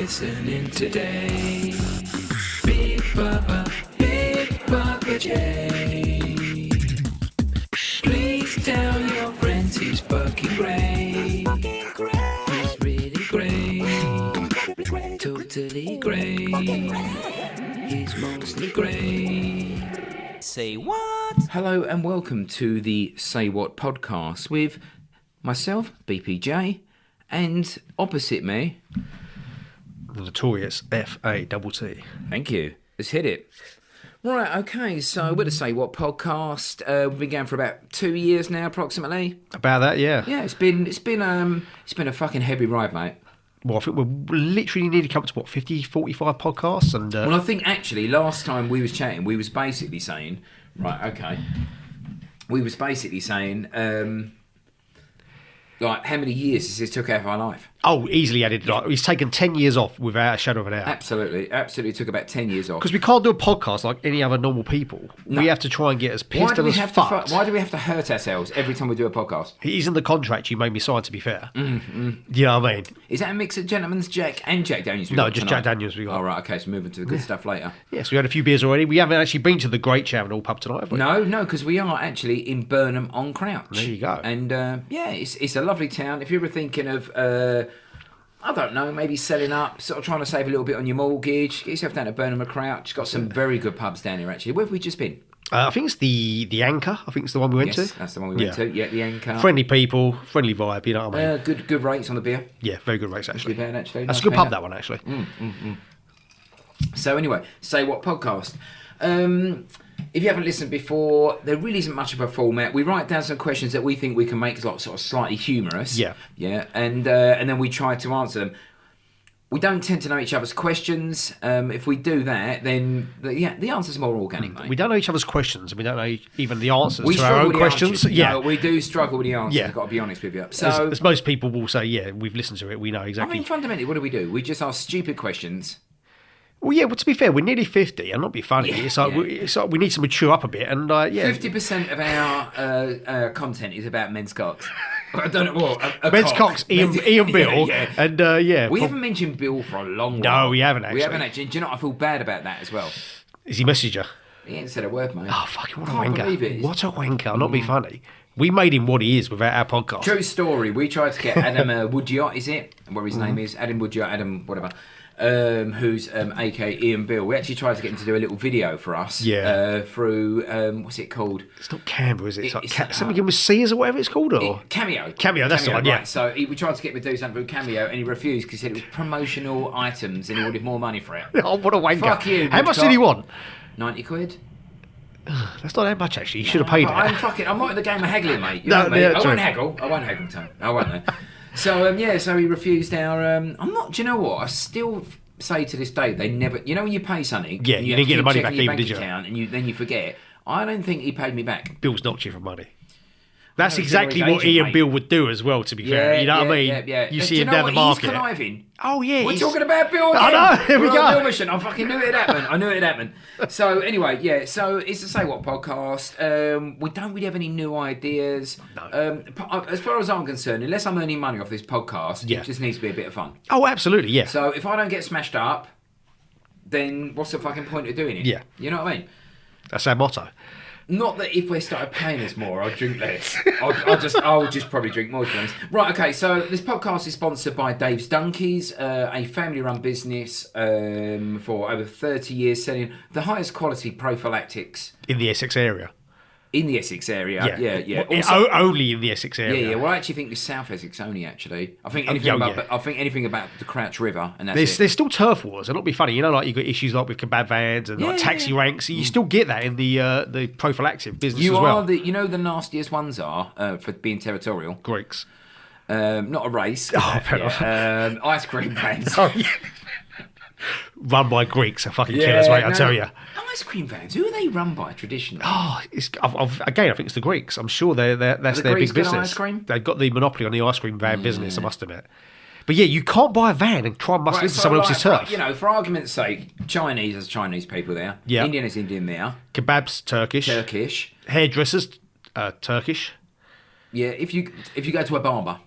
listening today. Big Pappa J. Please tell your friends he's fucking great. He's really great. Totally great. He's mostly great. Say what? Hello and welcome to the Say What podcast with myself, BPJ, and opposite me, the notorious F-A-T-T. Thank you. Let's hit it. Right, okay, so we're the Say What podcast. We've been going for about 2 years now, approximately. About that, yeah. Yeah, it's been a fucking heavy ride, mate. Well, I think we're literally nearly come to, 50, 45 podcasts? And Well, I think actually last time we was chatting, we was basically saying, right, okay, we was basically saying, like, how many years has this took out of our life? Oh, easily added. Like, he's taken 10 years off without a shadow of a doubt. Absolutely took about 10 years off. Because we can't do a podcast like any other normal people. No. We have to try and get as pissed and as fucked. Why do we have to hurt ourselves every time we do a podcast? It is in the contract you made me sign, to be fair. Mm-hmm. You know what I mean? Is that a mix of Gentleman's Jack and Jack Daniels? No, just Jack Daniels we got. Oh, right, okay, so moving to the good stuff later. Yes, we had a few beers already. We haven't actually been to the Great Chatham pub tonight, have we? No, because we are actually in Burnham on Crouch. There you go. And yeah, it's a lovely town. If you were thinking of, I don't know, maybe selling up, sort of trying to save a little bit on your mortgage, get yourself down to Burnham on Crouch. It's got some very good pubs down here, actually. Where have we just been? I think it's the Anchor. I think it's the one we went to. Yes, that's the one we went to. Yeah, the Anchor. Friendly people, friendly vibe, you know what I mean? Good rates on the beer. Yeah, very good rates, actually. Good bad, actually. That's a good pub, that one, actually. So anyway, Say What podcast. If you haven't listened before, there really isn't much of a format. We write down some questions that we think we can make sort of slightly humorous. Yeah. Yeah, and then we try to answer them. We don't tend to know each other's questions. If we do that, then the answer's more organic, mate. We don't know each other's questions, and we don't know even the answers We to our struggle own with the questions. answers. Yeah, No, we do struggle with the answers. Yeah. I've got to be honest with you. So, as most people will say, yeah, we've listened to it, we know I exactly. mean, fundamentally, what do? We just ask stupid questions. Well, yeah. Well, to be fair, we're nearly 50, and not be funny. Yeah, it's like we need to mature up a bit, and yeah. 50% of our content is about men's cocks. I don't know what. Men's cocks, Ian Bill, yeah. And yeah. We haven't mentioned Bill for a long while. No, we haven't actually. We haven't actually. Do you know what? I feel bad about that as well. Is he messaged you? He ain't said a word, mate. Oh, fucking what a Can't believe wanker! it. What a wanker! Not be funny. We made him what he is without our podcast. True story. We tried to get Adam Woodyard, is it? Where his name is? Adam Woodyard, Adam whatever. Who's aka Ian Bill. We actually tried to get him to do a little video for us. Yeah. Through what's it called? It's not Canberra, is it? It's like It's- something with Sears or whatever it's called, or Cameo. Cameo, that's the one, yeah. Right. So we tried to get him to do something through Cameo, and he refused because he said it was promotional items, and he wanted more money for it. Oh, what a wanker! Fuck you. How much did he want? 90 quid. That's not that much, actually. You should have paid it. I'm not in the game of haggling, mate. You No, know me. yeah, I true. won't haggle, Tom. I won't. No. So so he refused our. I'm not. Do you know what? I still say to this day they never. You know when you pay something. Yeah, and you have didn't to get the keep money checking back your even, bank did you? account, and then you forget. I don't think he paid me back. Bill's knocked you for money. That's No, exactly he's what agent, Ian mate. Bill would do as well, to be fair. You know what I mean? Yeah. You Do see you him know down what? the market. He's conniving. Oh, yeah. We're talking about Bill again. I know, here we We're on go. Bill mission. I fucking knew it'd happen. So anyway, yeah. So it's the Say What podcast. We don't really have any new ideas. No. As far as I'm concerned, unless I'm earning money off this podcast, Yeah. it just needs to be a bit of fun. Oh, absolutely, yeah. So if I don't get smashed up, then what's the fucking point of doing it? Yeah. You know what I mean? That's our motto. Not that if they started paying us more, I'd drink less. I'll just probably drink more, to be honest. Right, okay, so this podcast is sponsored by Dave's Donkeys, a family-run business for over 30 years, selling the highest quality prophylactics In the Essex area. in the Essex area. Yeah. Well, only in the Essex area. Yeah. Well, I actually think it's South Essex only. Actually, I think anything yeah. about. I think anything about the Crouch River, and that's it. There's still turf wars, and not be funny. You know, like you've got issues like with kebab vans and like taxi ranks. You still get that in the prophylactic business You as well. are the nastiest ones are for being territorial. Greeks. Not a race. Oh, fair enough. Ice cream vans. Oh, yeah. Run by Greeks are fucking killers, mate. I tell you. Ice cream vans. Who are they run by traditionally? Oh, again, I think it's the Greeks. I'm sure that's their Greeks big got business. ice cream? They've got the monopoly on the ice cream van business, I must admit. But yeah, you can't buy a van and try and muscle into someone else's turf. You know, for argument's sake, Chinese, there's Chinese people there. Yeah. Indian is Indian there. Kebabs, Turkish. Turkish. Hairdressers, Turkish. Yeah, if you go to a barber.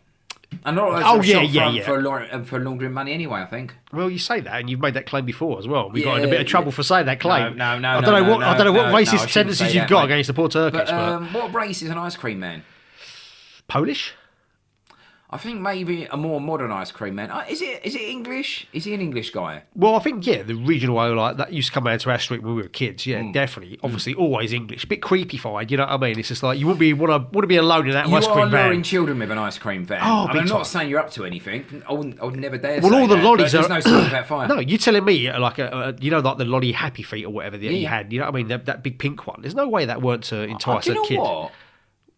And a lot of those Oh, are yeah, shot for laundering money anyway, I think. Well, you say that, and you've made that claim before as well. We got in a bit of trouble for saying that claim. No. I don't know what I racist shouldn't tendencies say you've that, got mate. against the poor Turkish. But What race is an ice cream man? Polish? I think maybe a more modern ice cream man. Is it English? Is he an English guy? Well, I think, the regional like that used to come out to our street when we were kids. Yeah, definitely. Obviously, always English. Bit creepy-fied, you know what I mean? It's just like, you wouldn't want to be alone in that ice You are cream van. luring children with an ice cream van. Oh, I'm big not time. saying you're up to anything. I would never dare Well, say all the that, lollies but are... there's no smoke without fire. No, you're telling me, like, like the lolly Happy Feet or whatever that you had, you know what I mean? That big pink one. There's no way that weren't to entice Do you a know kid. what?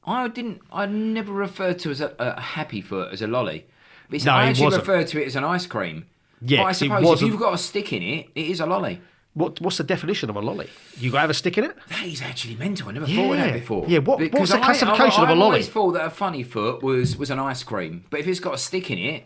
I never referred to as a happy foot as a lolly. But No, I it actually wasn't. referred to it as an ice cream. Yeah, but I 'cause it suppose if wasn't- you've got a stick in it, it is a lolly. What's the definition of a lolly? You got to have a stick in it? That is actually mental. I never thought of that before. Yeah, what's Because the classification of a I lolly? always thought that a funny foot was an ice cream. But if it's got a stick in it,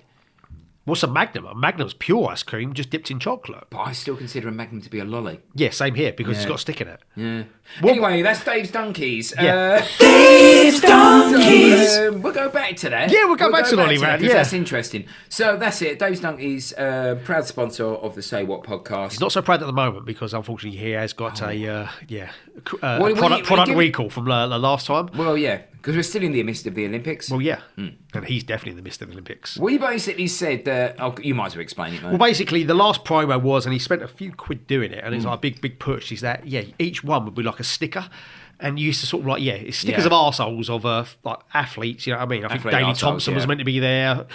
What's a Magnum? A Magnum's pure ice cream, just dipped in chocolate. but I still consider a Magnum to be a lolly. Yeah, same here, because it's got a stick in it. Yeah. What- Anyway, that's Dave's Donkeys. Yeah. Dave's Donkeys. So, we'll go back to that. Yeah, we'll go back to Lolly that, Man, 'cause yeah. that's interesting. So that's it. Dave's Donkeys, proud sponsor of the Say What podcast. He's not so proud at the moment because unfortunately he has got a Well, product we- recall from the last time. Well, yeah, because we're still in the midst of the Olympics. Well, yeah, and he's definitely in the midst of the Olympics. We basically said that. Oh, you might as well explain it, mate. Well, basically, the last promo was, and he spent a few quid doing it, and it's like a big push. Is that each one would be like a sticker, and you used to sort of like it's stickers Yeah. of arseholes of like athletes. You know what I mean? I think Athlete Daley arseholes, Thompson was yeah. meant to be there,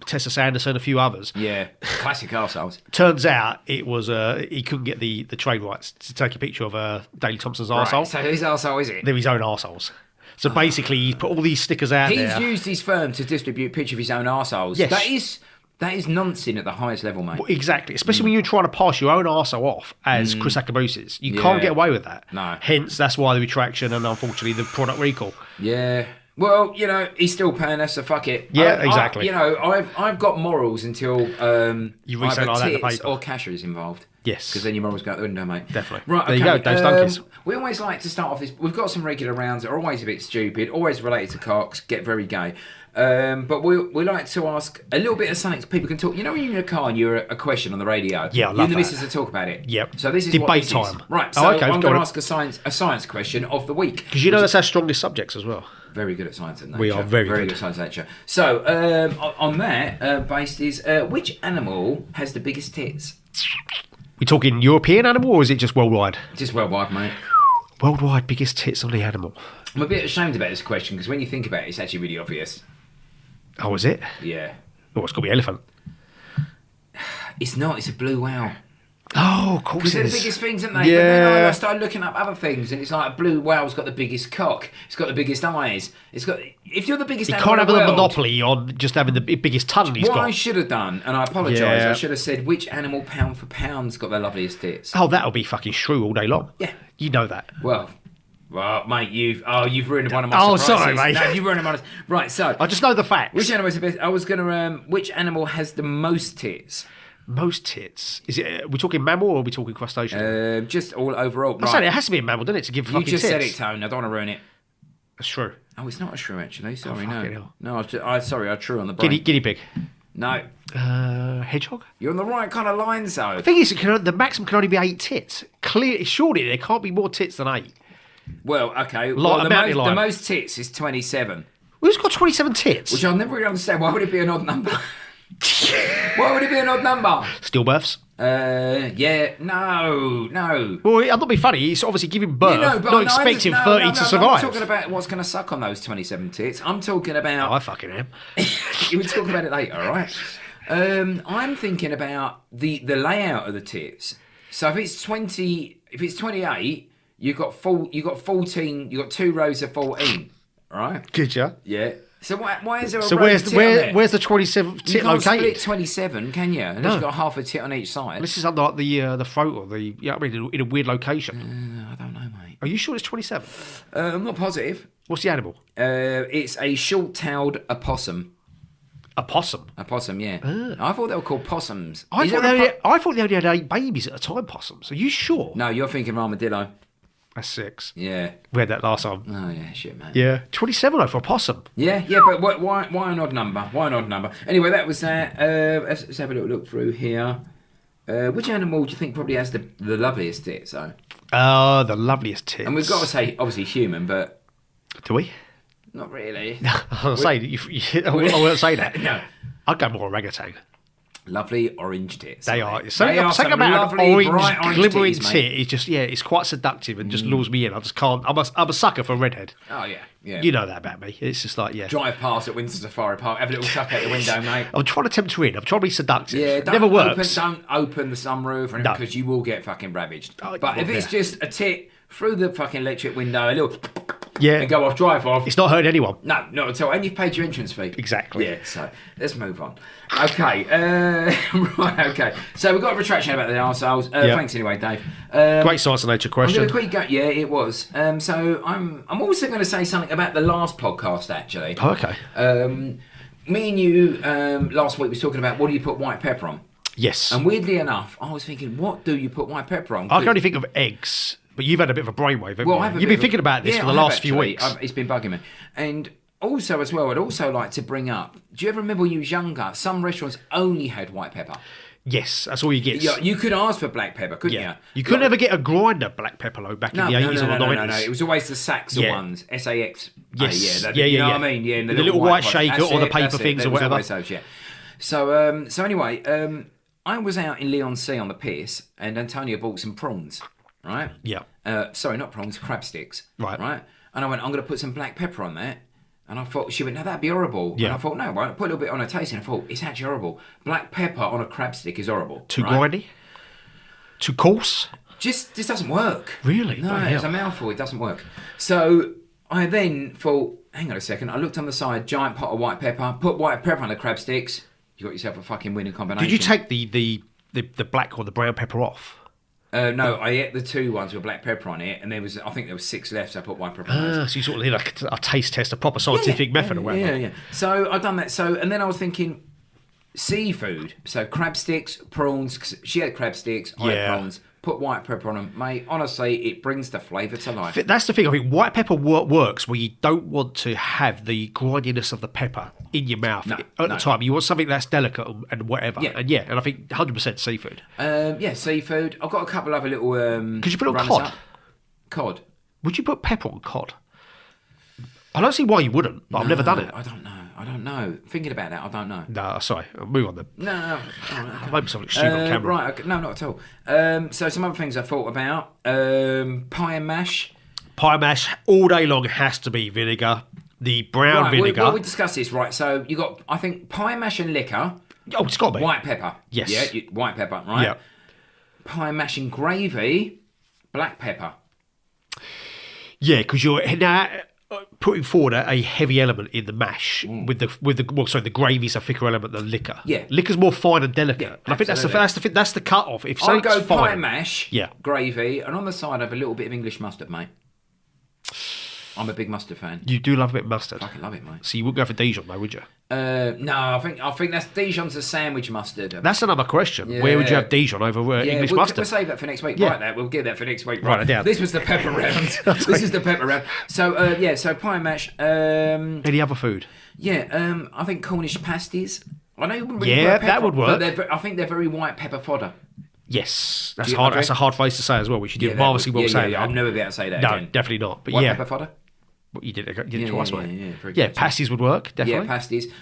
Tessa Sanderson, a few others. Yeah, classic arseholes. Turns out it was he couldn't get the trade rights to take a picture of Daley Thompson's arsehole. Right, so whose arsehole is it? They're his own arseholes. So basically, he's put all these stickers out He's there. used his firm to distribute pictures of his own arseholes. Yes. That is nonsense at the highest level, mate. Well, exactly, especially when you're trying to pass your own arsehole off as Chris Akabusis. You can't get away with that. No. Hence, that's why the retraction and unfortunately the product recall. Yeah. Well, he's still paying us, so fuck it. Yeah, exactly. I've got morals until You read either something like that in the tits paper. or cash is involved. Yes. Because then your morals go out the window, mate. Definitely. Right, There okay. you go, Dave's Donkeys. We always like to start off this. We've got some regular rounds that are always a bit stupid, always related to cocks, get very gay. But we like to ask a little bit of something so people can talk. You know when you're in a car and you're a question on the radio? Yeah, I you love and the that. missus to talk about it. Yep. So this is Debate what this time. is. Right, Oh, so okay, I'm go going to on. ask a science question of the week. Because you know that's our strongest subjects as well. Very good at science and nature. We are very good good. at science and nature. So, on that, based is which animal has the biggest tits? We talking European animal or is it just worldwide? Just worldwide, mate. Worldwide biggest tits on the animal. I'm a bit ashamed about this question because when you think about it, it's actually really obvious. Oh, is it? Yeah. Oh, it's got to be elephant. It's not. It's a blue whale. Oh, of course Because it they're is. the biggest things, aren't they? Yeah. But then I started looking up other things, and it's like a blue whale's got the biggest cock. It's got the biggest eyes. It's got. If you're the biggest You animal can't in have the a world, monopoly on just having the biggest tongue he's what I got. should have done, and I apologise, Yeah. I should have said which animal pound for pound's got the loveliest tits. Oh, that'll be fucking shrew all day long. Yeah. You know that. Well, mate, you've ruined one of my Oh, surprises. sorry, mate. No, you've ruined one. Right, so I just know the facts. which animal is the best? I was gonna which animal has the most tits? Most tits. Is it? Are we talking mammal or are we talking crustacean? Just all overall. I said Right. it has to be a mammal, doesn't it, to give You fucking just tits? said it, Tone. I don't want to ruin it. That's true. Oh, it's not a shrew actually. Sorry, fucking no. hell. No, sorry, I true on the brain. Guinea pig. No, Hedgehog? you're on the right kind of lines though. The thing is, the maximum can only be 8 tits. Clearly, surely there can't be more tits than 8. Well, okay. Like Well, a the mountain lion. most tits is 27, Who's got 27 tits? which I'll never really understand. Why would it be an odd number? Why would it be an odd number? Stillbirths. No. Well, I'm not being funny. He's obviously giving birth, Yeah, no, but not I expecting understand- 30 no, to I'm survive. not talking about what's going to suck on those 27 tits. I'm talking about. I fucking am. You will talk about it later, all right? I'm thinking about the layout of the tits. So if it's 28, you've got 14. You've got 2 rows of 14, all right? Good, yeah. Yeah. So why is there a So row of tit on there? where's the 27 you tit can't split located? 27, can you? Unless you've got half a tit on each side. This is under like the throat or the in a weird location. I don't know, mate. Are you sure it's 27? I'm not positive. What's the animal? It's a short-tailed opossum. A possum. A possum, yeah. I thought they were called possums. I Is thought there a they only had 8 babies at a time. Possums. Are you sure? No, you're thinking armadillo. That's 6. Yeah. We had that last time. Oh yeah, shit, man. Yeah. 27 though for a possum. Yeah, but why an odd number? Why an odd number? Anyway, that was that. Let's have a little look through here. Which animal do you think probably has the loveliest tits, though? The loveliest tits. And we've got to say, obviously, human, but... Do we? Not really. I'll say, I won't say that. No. I'd go more orangutan. Lovely orange tits. They are. They are Something some about an lovely, bright orange, glimmering titties, mate. tit. It's just, it's quite seductive and just lures me in. I just can't. I'm a sucker for a redhead. Oh, yeah. You know that about me. It's just like, Drive past at Windsor Safari Park, have a little tuck out the window, mate. I'm trying to tempt her in. I'm trying to be seductive. Yeah, it never works. Don't open the sunroof because you will get fucking ravaged. But if it's just a tit through the fucking electric window, a little... Yeah. And go off, drive off. It's not hurting anyone. No, not at all. And you've paid your entrance fee. Exactly. Yeah, so let's move on. Okay. Right, okay. So we've got a retraction about the arseholes. Thanks anyway, Dave. Great science and nature question. I'm going to quick go. Yeah, it was. So I'm also going to say something about the last podcast, actually. Oh, okay. Me and you last week was talking about what do you put white pepper on? Yes. And weirdly enough, I was thinking, what do you put white pepper on? I can only think of eggs. But you've had a bit of a brainwave, haven't you? You've been thinking about this for the last few weeks. It's been bugging me. And also, as well, I'd also like to bring up, do you ever remember when you was younger, some restaurants only had white pepper? Yes, that's all you get. Yeah, you could ask for black pepper, couldn't you? You couldn't ever get a grinder black pepper though back in the 80s or the 90s. No. It was always the Saxa ones, SAX. Yes. You know what I mean? Yeah, and the little white shaker or the paper things or whatever. Those, yeah. So anyway, I was out in Leon Sea on the piers and Antonio bought some prawns. Right? Yeah. Sorry, not prawns, crab sticks. Right. And I went, I'm going to put some black pepper on that. And I thought, she went, no, that'd be horrible. Yeah. And I thought, no, I put a little bit on a taste. And I thought, it's actually horrible. Black pepper on a crab stick is horrible. Too grindy? Too coarse? Just doesn't work. Really? No, it's a mouthful. It doesn't work. So I then thought, hang on a second. I looked on the side, giant pot of white pepper, put white pepper on the crab sticks. You got yourself a fucking winning combination. Did you take the black or the brown pepper off? No, I ate the 2 ones with black pepper on it, and I think there was 6 left, so I put white pepper on those. So you sort of did a taste test, a proper scientific method or whatever. Yeah. So I've done that. And then I was thinking, seafood. So crab sticks, prawns. She had crab sticks, I had prawns. Put white pepper on them. Mate, honestly, it brings the flavour to life. That's the thing. I think white pepper works where you don't want to have the grindiness of the pepper in your mouth at the time. You want something that's delicate and whatever. Yeah. And I think 100% seafood. Seafood. I've got a couple other little... Could you put on cod? Cod. Would you put pepper on cod? I don't see why you wouldn't, but I've never done it. I don't know. Thinking about that, I don't know. No, sorry. I'll move on then. No. I'll make something stupid on camera. Right, okay. No, not at all. So some other things I thought about. Pie and mash. Pie mash all day long has to be vinegar. The brown vinegar. We discussed this, right? So you got, I think, pie mash and liquor. Oh, it's got to be. White pepper. Yes. Yeah, white pepper, right? Yeah. Pie mash and gravy, black pepper. Yeah, because you're now putting forward a heavy element in the mash with the gravy's a thicker element than liquor. Yeah, liquor's more fine and delicate. Yeah, and I think that's the cut off. If I'll go something's fine, pie mash, gravy, and on the side I have a little bit of English mustard, mate. I'm a big mustard fan. You do love a bit of mustard. I fucking love it, mate. So you wouldn't go for Dijon, though, would you? No, I think that's Dijon's a sandwich mustard. That's another question. Yeah. Where would you have Dijon over English mustard? We'll save that for next week. Yeah. Right, there. We'll get that for next week. Right it down. This was the pepper round. This is the pepper round. So so pie and mash. Any other food? Yeah, I think Cornish pasties. I know you wouldn't really pepper, that would work. But I think they're very white pepper fodder. Yes, that's hard. That's a hard phrase to say as well, which you did marvellously well saying. Yeah, I'll never be able to say that again. No, definitely not. But white pepper fodder. What you did twice, mate. Yeah, pasties would work, definitely. Yeah, pasties.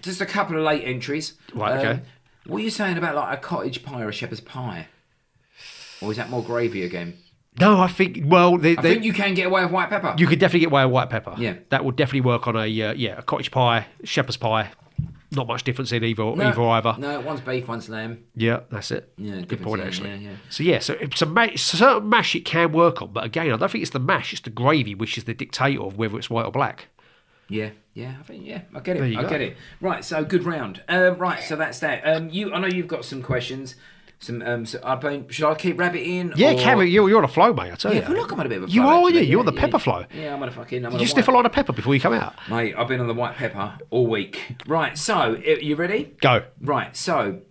Just a couple of late entries. Right, okay. What are you saying about like a cottage pie or a shepherd's pie? Or is that more gravy again? No, I think, I think you can get away with white pepper. You could definitely get away with white pepper. Yeah. That would definitely work on a cottage pie, shepherd's pie. Not much difference in either. No, one's beef, one's lamb. Yeah, that's it. Yeah, good point actually. Yeah. So certain mash it can work on, but again, I don't think it's the mash; it's the gravy which is the dictator of whether it's white or black. Yeah, I think I get it. I get it. Right, so good round. Right, so that's that. I know you've got some questions. Should I keep rabbiting? Yeah, Cameron, you're on a flow, mate. I tell you. Yeah, I feel like I'm on a bit of a flow. You are, actually. You're on the pepper flow. Yeah, I'm on a fucking. Did you sniff a lot of pepper before you come out? Mate, I've been on the white pepper all week. Right, so you ready? Go. Right, so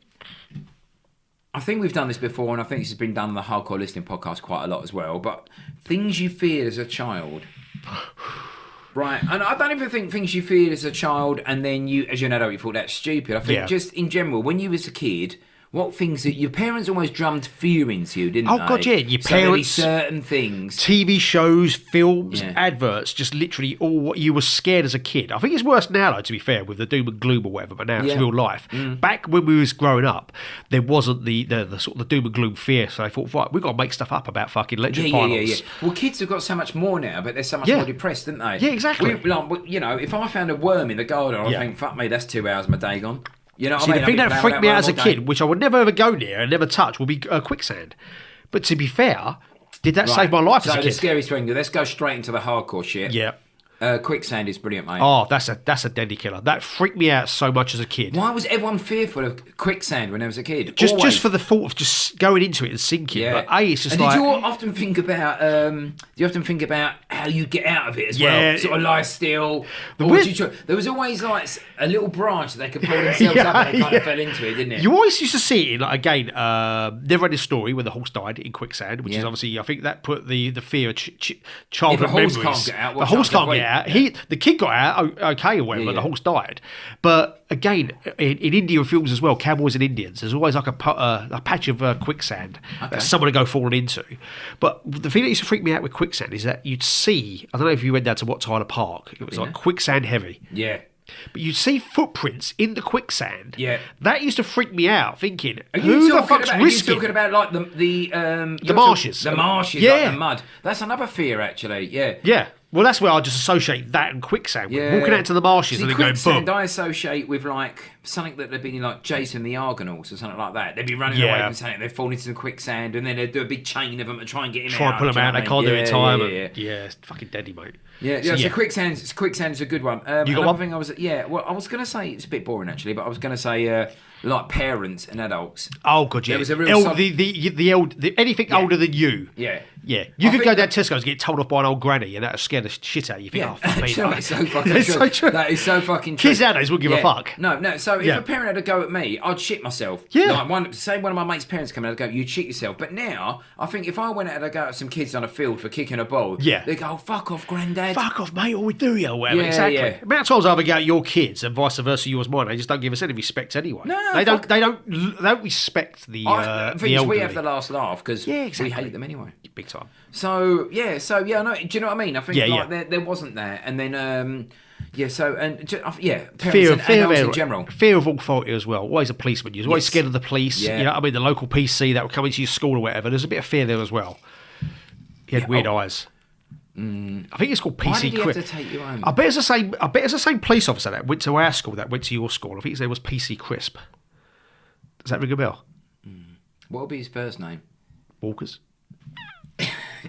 I think we've done this before, and I think this has been done on the Hardcore Listening podcast quite a lot as well. But things you feared as a child, right? And I don't even think things you feared as a child, and then you, as an adult, you thought that's stupid. I think just in general, when you was a kid. What things that your parents almost drummed fear into you, didn't they? Oh, God, yeah. Your so parents... certain things. TV shows, films, adverts, just literally all what you were scared as a kid. I think it's worse now, though, to be fair, with the doom and gloom or whatever, but now it's real life. Back when we was growing up, there wasn't the sort of the doom and gloom fear, so I thought, right, we've got to make stuff up about fucking electric pilots. Yeah. Well, kids have got so much more now, but they're so much more depressed, aren't they? Yeah, exactly. If I found a worm in the garden, I'd think, fuck me, that's 2 hours of my day gone. You know what I mean? The thing that freaked me out as a kid, which I would never ever go near and never touch, would be quicksand. But to be fair, did that save my life as a kid? So the scariest thing, let's go straight into the hardcore shit. Yeah. Quicksand is brilliant, mate. Oh, that's a deadly killer. That freaked me out so much as a kid. Why was everyone fearful of quicksand when I was a kid? Just for the thought of just going into it and sinking. Yeah. But it's just and like... did you often think about how you get out of it as well? Sort of lie still. There was always like a little branch that they could pull themselves up and they kind of fell into it, didn't it? You always used to see it in, like, again, never read a story when the horse died in quicksand, which is obviously, I think that put the fear of childhood memories. The horse can't get out. The horse can't get out. The kid got out okay or whatever, the horse died. But again, in Indian films as well, cowboys and Indians, there's always like a patch of quicksand that someone would go falling into. But the thing that used to freak me out with quicksand is that you'd see, I don't know if you went down to Wat Tyler Park, it was like quicksand heavy. Yeah. But you'd see footprints in the quicksand. Yeah. That used to freak me out, thinking, who the fuck's risking? Are you talking about like the marshes? The marshes, like the mud. That's another fear, actually, yeah. Yeah. Well, that's where I just associate that and quicksand. Yeah. Walking out into the marshes and then going boom. I associate with like something that they've been in, like Jason the Argonauts or something like that. They'd be running away from something, they'd fall into the quicksand, and then they'd do a big chain of them and try and get him out. Try and pull them out, they can't do it in time. Yeah, it's fucking deadly, mate. So quicksand's a good one. You got one? Thing I was going to say, it's a bit boring actually, but I was going to say like parents and adults. Oh god, yeah. There was a real anything older than you. Yeah. You could go down to Tesco's and get told off by an old granny, and that would scare the shit out of you. You think, oh, fuck me. That's so fucking true. So true. That is so fucking true. Kids nowadays wouldn't give a fuck. No. So if a parent had a go at me, I'd shit myself. Yeah. Like one of my mates' parents come out and go, you'd shit yourself. But now, I think if I went out and go at some kids on a field for kicking a ball, they go, fuck off, granddad. Fuck off, mate, or we do you, or whatever. Yeah, exactly. yeah. The amount of times I ever go at your kids and vice versa, yours mine, they just don't give us any respect anyway. No, they don't respect the elderly. We have the last laugh because we hate them anyway. Big time. So no, do you know what I mean? I think there wasn't that, and then parents fear and adults in general. Fear of authority as well. Always a policeman. You're always scared of the police. Yeah. You know what I mean? The local PC that would come into your school or whatever. There's a bit of fear there as well. He had weird eyes. I think it's called PC. Why did he have to take you home? I bet it's the same police officer that went to our school that went to your school. I think his name was PC Crisp. Does that ring a bell? What would be his first name? Walker's.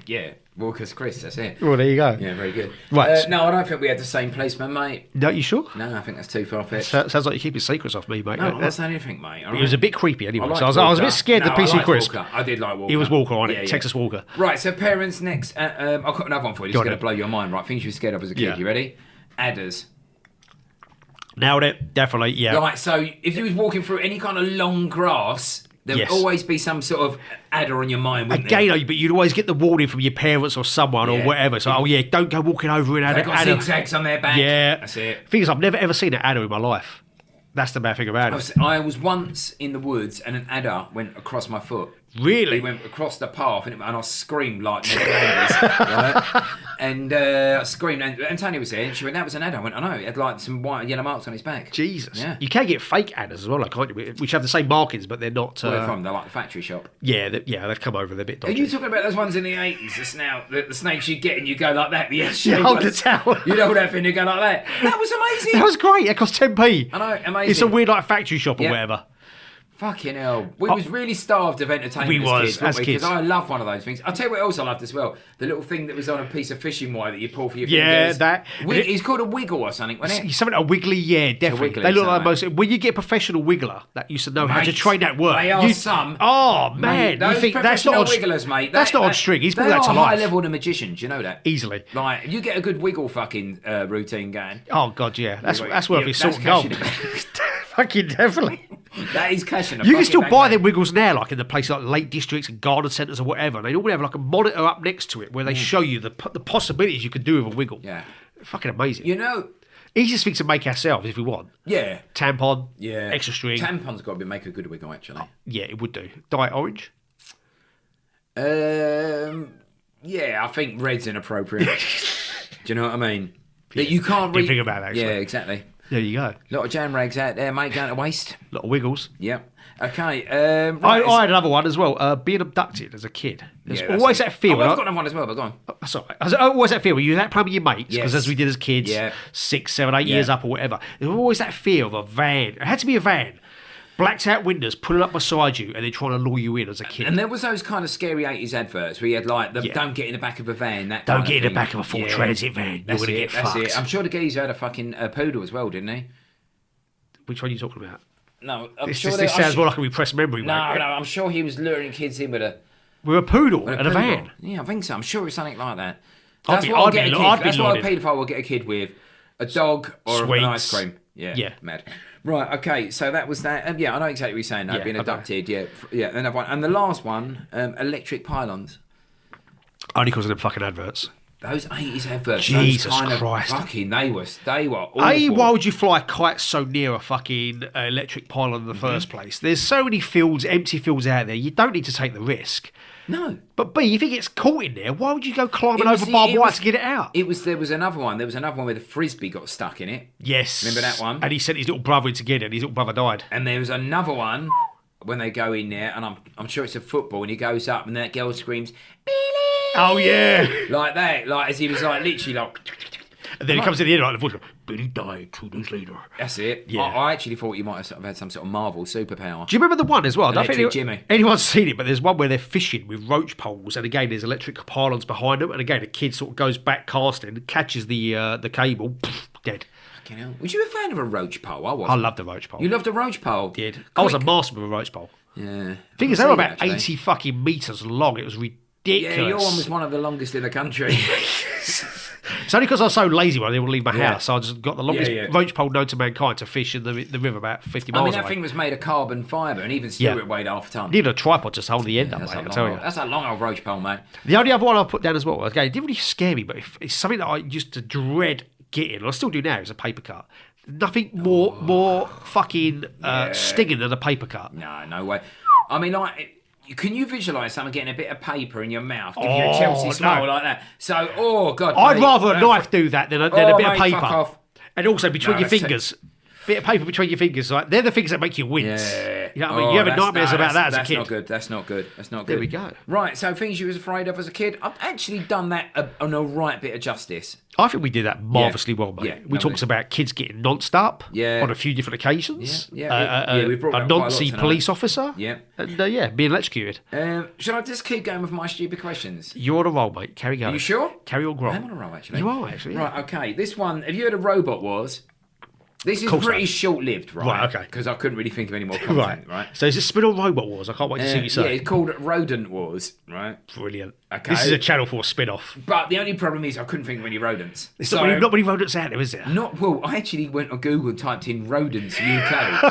Yeah, Walker's Chris, that's it. Well, there you go. Yeah, very good. Right. No, I don't think we had the same policeman, mate. No, you sure? No, I think that's too far-fetched. Sounds like you're keeping secrets off me, mate. No, I'm not saying anything, mate. He was a bit creepy anyway, so I was a bit scared of PC Crisp. Walker. I did like Walker. He was Walker on it, Texas Walker. Right, so parents next. I've got another one for you. It's going to blow your mind, right? Things you were scared of as a kid. Yeah. You ready? Adders. Nailed it, definitely, yeah. Right, so if you was walking through any kind of long grass, there would always be some sort of adder on your mind, wouldn't there? Again, but you'd always get the warning from your parents or someone or whatever. So, don't go walking over an adder. They've got zigzags on their back. Yeah. That's it. Thing is, I've never ever seen an adder in my life. That's the bad thing about it. I was once in the woods and an adder went across my foot. Really? He went across the path and I screamed like Ned Flanders, right? And I screamed, and Tanya was there, and she went, "That was an adder." I went, "I know." It had like some white and yellow marks on its back. Jesus. Yeah. You can get fake adders as well, like, can't you? Which have the same markings, but they're not. Where they're from? They're like the factory shop. Yeah, they've come over. They're a bit dodgy. Are you talking about those ones in the 80s? The snakes you get and you go like that. The you hold the towel. You know that thing, you go like that. That was amazing. That was great. It cost 10p. I know, amazing. It's a weird like factory shop or whatever. Fucking hell. We was really starved of entertainment as kids. Because I love one of those things. I'll tell you what else I loved as well. The little thing that was on a piece of fishing wire that you pull for your fingers. Yeah, that. It's called a wiggle or something, wasn't it? Something a wiggly, yeah, definitely. They look like the most... When you get a professional wiggler that used to know how to train that work. They are some. Oh, man. Those you think that's not wigglers, mate. That's not on string. He's brought that to life. They are high level to magicians, you know that? Easily. Like, you get a good wiggle fucking routine going. Oh, God, yeah. That's worth his salt and gold. Fucking definitely. That is cashing. You can still buy them wiggles now, like in the places like Lake Districts and garden centres or whatever. They normally have like a monitor up next to it where they show you the possibilities you can do with a wiggle. Yeah. Fucking amazing. You know. Easiest thing to make ourselves if we want. Yeah. Tampon. Yeah. Extra string. Tampon's got to make a good wiggle, actually. Yeah, it would do. Diet orange. Yeah, I think red's inappropriate. Do you know what I mean? That you can't Didn't think about that, actually. Yeah, exactly. There you go. A lot of jam rags out there, mate, going to waste. A lot of wiggles. Yep. Okay. I had another one as well. Being abducted as a kid. There's always that fear. Oh, I've got another one as well, but go on. That's all right. There's always that fear when you're that playing with your mates, because Yes. as we did as kids, Yeah. 6, 7, 8 years up or whatever, there's always that fear of a van. It had to be a van. Blacked out windows, pulling up beside you, and then trying to lure you in as a kid. And there was those kind of scary 80s adverts where you had like, don't get in the back of a van, that Don't kind get of in the thing. back of a full transit van. You're That's going to it, get that's fucked. it. I'm sure the geezer had a fucking poodle as well, didn't he? Which one are you talking about? No, I'm This, sure this, they- this I'm sounds su- more like a repressed memory, No, mate. no, I'm sure he was luring kids in with a Poodle and a poodle. van. Yeah, I think so. I'm sure it was something like that. I'd That's be- what I'll I'd get be- a kid. I'd be That's what a lauded. paedophile will get a kid with: a dog or Sweets. an ice cream. Yeah, Yeah. mad. Right, okay, so that was that. Yeah, I know exactly what you're saying. Yeah, Being okay. abducted. Yeah, yeah. Another one, and the last one, electric pylons. Only because of them fucking adverts. Those 80s adverts. Jesus those kind Christ. Of fucking, they were awful. Why would you fly kites so near a fucking electric pylon in the first place? There's so many fields, empty fields out there. You don't need to take the risk. No. But B, if he gets caught in there, why would you go climbing It was over the- barbed it wire was- to get it out? There was another one. There was another one where the frisbee got stuck in it. Yes. Remember that one? And he sent his little brother in to get it, and his little brother died. And there was another one when they go in there, and I'm sure it's a football, and he goes up, and that girl screams, Billy! Oh, yeah. Like that, like as he was like literally like. And then he comes in the end like the voice, Billy died 2 days later. That's it. Yeah. I actually thought you might have sort of had some sort of Marvel superpower. Do you remember the one as well? I don't Electric think Jimmy. anyone's seen it, but there's one where they're fishing with roach poles, and again, there's electric pylons behind them, and again, a kid sort of goes back casting, catches the cable, dead. Fucking hell. Was you a fan of a roach pole? I I wasn't. loved the roach pole. You loved a roach pole? did. I was a Quick. master with a roach pole. Yeah. Thing is, I they were see about that, actually. 80 fucking metres long. It was ridiculous. Yeah, your one was one of the longest in the country. It's only because I was so lazy when I didn't want to leave my Yeah. house, so I just got the longest Yeah. roach pole known to mankind to fish in the river about 50 miles I mean, that away. thing was made of carbon fibre, and even still Yeah. it weighed half a ton. Needed a tripod just to hold the end up, That's, mate, a I tell long you. old, that's a long old roach pole, mate. The only other one I've put down as well, again, it didn't really scare me, but it's something that I used to dread getting, and I still do now, is a paper cut. Nothing more fucking stinging than a paper cut. No way. I mean, like, can you visualise someone getting a bit of paper in your mouth, giving you a Oh, Chelsea no. smile like that? So, oh god, I'd mate, rather a knife do that than a bit of mate, paper. fuck off. And also between No, your that's fingers. Bit of paper between your fingers, right? They're the things that make you wince. Yeah. You know what I mean? You have nightmares about that as a that's kid. Not good. That's not good. That's not good. There we go. Right, so things you was afraid of as a kid. I've actually done that an alright bit of justice. I think we did that marvellously well, mate. Yeah, We talked about kids getting nonced up Yeah. on a few different occasions. Yeah, we've brought a that quite a lot Nazi tonight. police officer. Yeah. And being electrocuted. Should I just keep going with my stupid questions? You're on a roll, mate. Carry on. Are you sure? Carry on, roll. I'm on a roll, actually. You are, actually. Yeah. Right, okay. This one, have you heard of Robot Wars? This is course pretty I short-lived, right? Right, okay. Because I couldn't really think of any more content, right? So is it Spin on Robot Wars? I can't wait to see what you Yeah, say. it's called Rodent Wars, right? Brilliant. Okay. This is a Channel 4 spin-off. But the only problem is I couldn't think of any rodents. There's not many rodents out there, is there? Well, I actually went on Google and typed in rodents UK.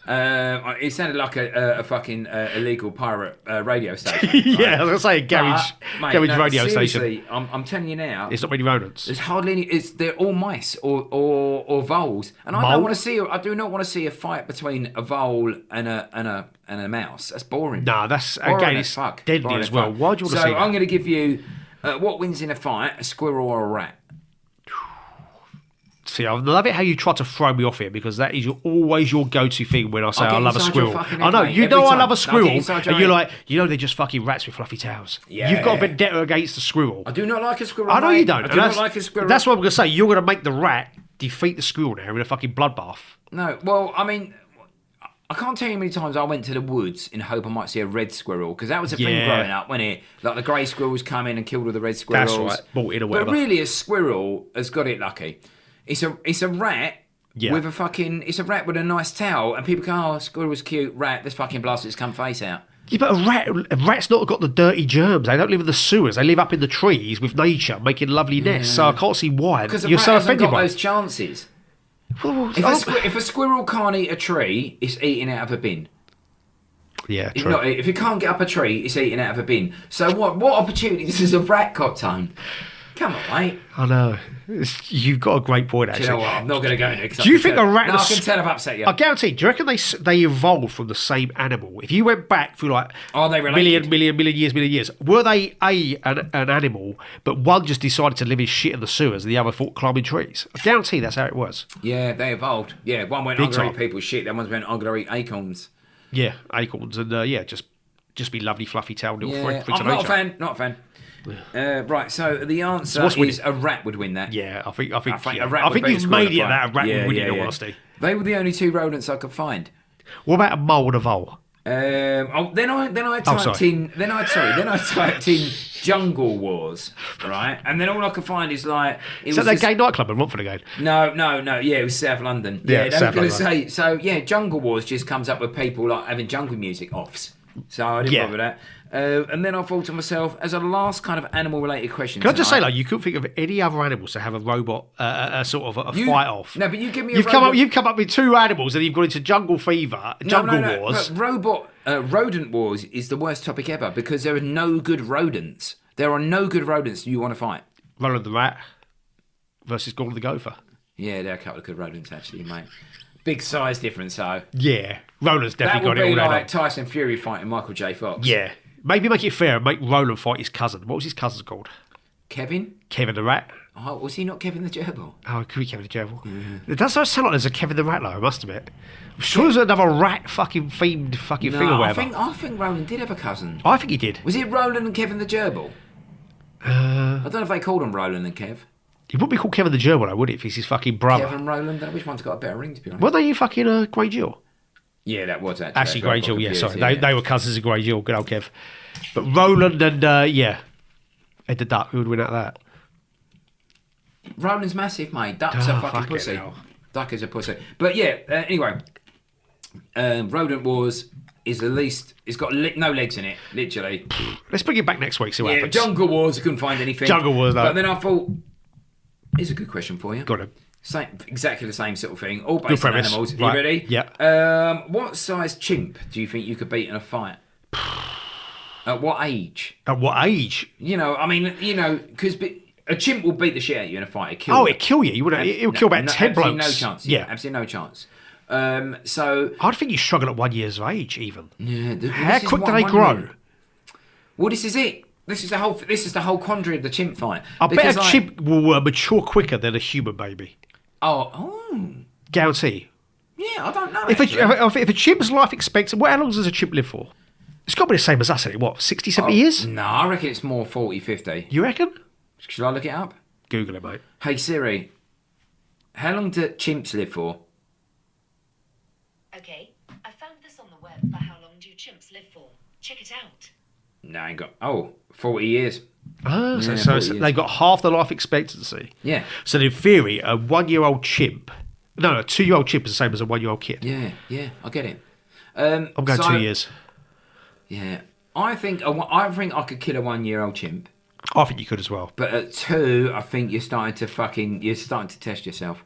Right? It sounded like a fucking illegal pirate radio station. Yeah, I was going to say a garage Mate, no, radio station. seriously, I'm telling you now. There's not many rodents. There's hardly any. They're all mice or voles, and I Mole? don't want to see. I do not want to see a fight between a vole and a mouse. That's boring. No, that's Boring again, as it's fuck. deadly Boring as as well. fuck. Why do you want to So see that? I'm going to give you what wins in a fight: a squirrel or a rat. See, I love it how you try to throw me off here because that is always your go-to thing when I say I'll I get love a inside your squirrel. fucking I head, know, mate, you every know I time. love a I'll squirrel, get inside your and you're head. like, they're just fucking rats with fluffy tails. Yeah. You've got a vendetta against the squirrel. I do not like a squirrel. I know mate. you don't. I and do not that's, like a squirrel. That's what I'm going to say. You're going to make the rat defeat the squirrel now in a fucking bloodbath. No, well, I mean, I can't tell you how many times I went to the woods in hope I might see a red squirrel, because that was a thing Yeah. growing up, wasn't it? Like the grey squirrels come in and killed all the red squirrels. That's right, bought in or But whatever. really, a squirrel has got it lucky. It's a rat Yeah. with it's a rat with a nice tail, and people go, oh, squirrel's cute, rat, let's fucking blast its cum face out. Yeah, but a rat's not got the dirty germs. They don't live in the sewers. They live up in the trees with nature, making lovely nests. So I can't see why Because the you're rat so hasn't offended got by those chances. If a squirrel can't eat a tree, it's eating out of a bin. Yeah, true. If it can't get up a tree, it's eating out of a bin. So what opportunities has a rat got, Tone? Come on, mate. I know. You've got a great point, actually. Do you know what? I'm not going to go into it. Do you think a rat... No, I can tell I've upset you. I guarantee. Do you reckon they evolved from the same animal? If you went back through like... Are they related? million years, were they an animal, but one just decided to live his shit in the sewers and the other thought climbing trees? I guarantee that's how it was. Yeah, they evolved. Yeah, one went, I'm going to eat people's shit. The other went, I'm going to eat acorns. Yeah, acorns. And just be lovely, fluffy tailed little freaks. I'm not a fan. Right, so the answer is a rat would win that. Yeah, I think a rat would you've made it that a rat would win in all honesty. They were the only two rodents I could find. What about a mole and a vole? Then I typed in Jungle Wars, right? And then all I could find is like Is that gay nightclub in Romford again? No, yeah, it was South London. Yeah, I was going to say, so yeah, Jungle Wars just comes up with people like having jungle music offs. So I didn't bother that. And then I thought to myself, as a last kind of animal-related question, can I just say, like, you couldn't think of any other animals to have a robot, a sort of a fight off? No, but you give me. You've come up with two animals, and you've gone into jungle fever, jungle wars. But rodent wars is the worst topic ever because there are no good rodents. There are no good rodents you want to fight. Roland the rat versus Gordon the gopher. Yeah, there are a couple of good rodents actually, mate. Big size difference, though. Yeah, Roland's definitely got it all. That would be like Tyson Fury fighting Michael J. Fox. Yeah. Maybe make it fair and make Roland fight his cousin. What was his cousin called? Kevin? Kevin the Rat. Oh, was he not Kevin the Gerbil? Oh, it could be Kevin the Gerbil. It does not sound like there's a Kevin the Rat, though, I must admit. I'm sure there's another rat fucking themed fucking thing or whatever. I think Roland did have a cousin. I think he did. Was it Roland and Kevin the Gerbil? I don't know if they called him Roland and Kev. He wouldn't be called Kevin the Gerbil, though, would he, if he's his fucking brother? Kevin Roland, which one's got a better ring, to be honest? Weren't they in fucking Grey Jill? Yeah, that was actually. Actually, Grey Jill, yeah, sorry. They were cousins of Grey Jill, good old Kev. But Roland and, Ed the Duck, who would win out of that? Roland's massive, mate. Duck's a fucking pussy. Duck is a pussy. But yeah, anyway, Rodent Wars is the least. It's got no legs in it, literally. Let's bring it back next week, see what happens. Jungle Wars, I couldn't find anything. Jungle Wars, though. But then I thought, here's a good question for you. Got it. Exactly the same sort of thing. All based on animals. Right. You ready? Yeah. What size chimp do you think you could beat in a fight? At what age? At what age? Because a chimp will beat the shit out of you in a fight. It'd kill you. It'll kill about 10 blokes. No chance. Yeah. Absolutely no chance. So I'd think you struggle at 1 year's of age, even. Yeah. How quick do they grow? Well, this is it. This is the whole quandary of the chimp fight. I bet a chimp will mature quicker than a human baby. Oh. Guarantee. Yeah, I don't know. If a chimp's life expectancy, how long does a chimp live for? It's got to be the same as us, isn't it? What, 60, 70 years? No, I reckon it's more 40, 50. You reckon? Should I look it up? Google it, mate. Hey Siri, how long do chimps live for? Okay, I found this on the web for how long do chimps live for. Check it out. No, I ain't got... 40 years. Oh, so they've got half the life expectancy. Yeah. So in theory, a 1 year old chimp... No, a 2 year old chimp is the same as a 1 year old kid. Yeah, I get it. I'm going 2 years. Yeah. I think I could kill a 1 year old chimp. I think you could as well. But at 2, I think you're starting to test yourself.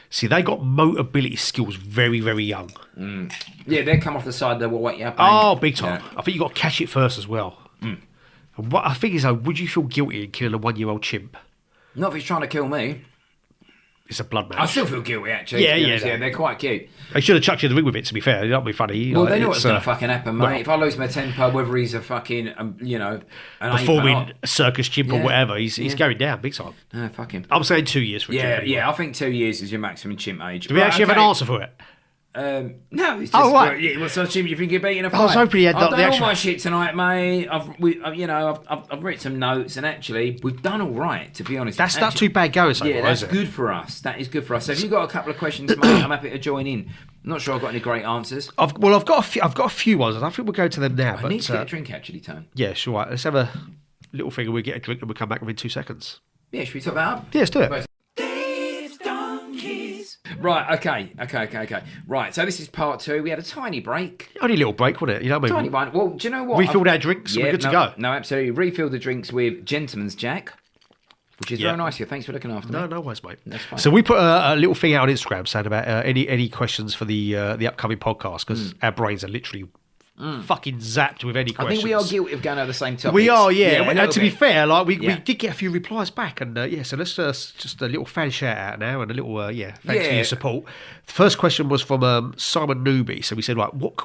See, they got mobility skills very, very young. Mm. Yeah, they come off the side, they will wake you up. Oh, big time. Yeah. I think you got to catch it first as well. Mm. And what I think is, though, would you feel guilty in killing a 1 year old chimp? Not if he's trying to kill me. It's a blood match. I still feel guilty, actually. Yeah, they're quite cute. They should have chucked you in the ring with it, to be fair. That'd be funny. Well, they know what's going to fucking happen, mate. If I lose my temper, whether he's a fucking, an performing circus chimp or whatever, he's going down big time. No, fuck him. I'm saying 2 years for a chimp. Yeah, I think 2 years is your maximum chimp age. Do we actually have an answer for it? No, it's just... right. What sort of chimp do you think you're beating a fight? I was hoping he had I've the done actual... all my shit tonight, mate. I've written some notes, and actually, we've done all right, to be honest. That's not too bad going so far, that's is it? good for us. That is good for us. So if you've got a couple of questions, mate, I'm happy to join in. I'm not sure I've got any great answers. I've got a few ones, and I think we'll go to them now. I need to get a drink, actually, Tone. Yeah, sure. Right. Let's have a little thing, and we'll get a drink, and we'll come back within 2 seconds. Yeah, should we top that up? Yeah, let's do it. Right, okay. Right, so this is part 2. We had a tiny break. Only a little break, wasn't it? You know what I mean? Tiny one. Well, do you know what? Refilled our drinks, and we're good to go. No, absolutely. Refilled the drinks with Gentleman's Jack. Which is very nice of you. Thanks for looking after me. No worries, mate. That's fine. So we put a little thing out on Instagram saying about any questions for the upcoming podcast, because our brains are literally fucking zapped with any I questions. think we are guilty of going over the same topics. We are, yeah. a And little to be bit. fair, like we did get a few replies back, and so let's just a little fan shout out now, and a little thanks for your support. The first question was from Simon Newby. So we said, right, what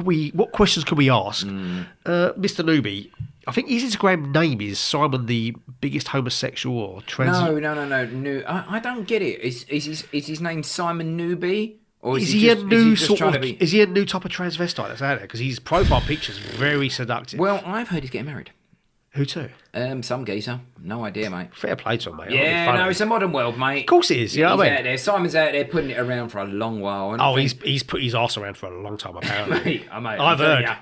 questions can we ask, Mr. Newby? I think his Instagram name is Simon the Biggest Homosexual or Trans. No. I don't get it. Is his name Simon Newby? Or Is he a new is he just sort of? trying to be... Is he a new type of transvestite that's out there? Because his profile picture's very seductive. Well, I've heard he's getting married. Who to? Some geezer. No idea, mate. Fair play to him, mate. Yeah, no, it's a modern world, mate. Of course it is. You know what I mean? Out there. Simon's out there putting it around for a long while. And He's put his arse around for a long time, apparently. mate, I've heard. ya,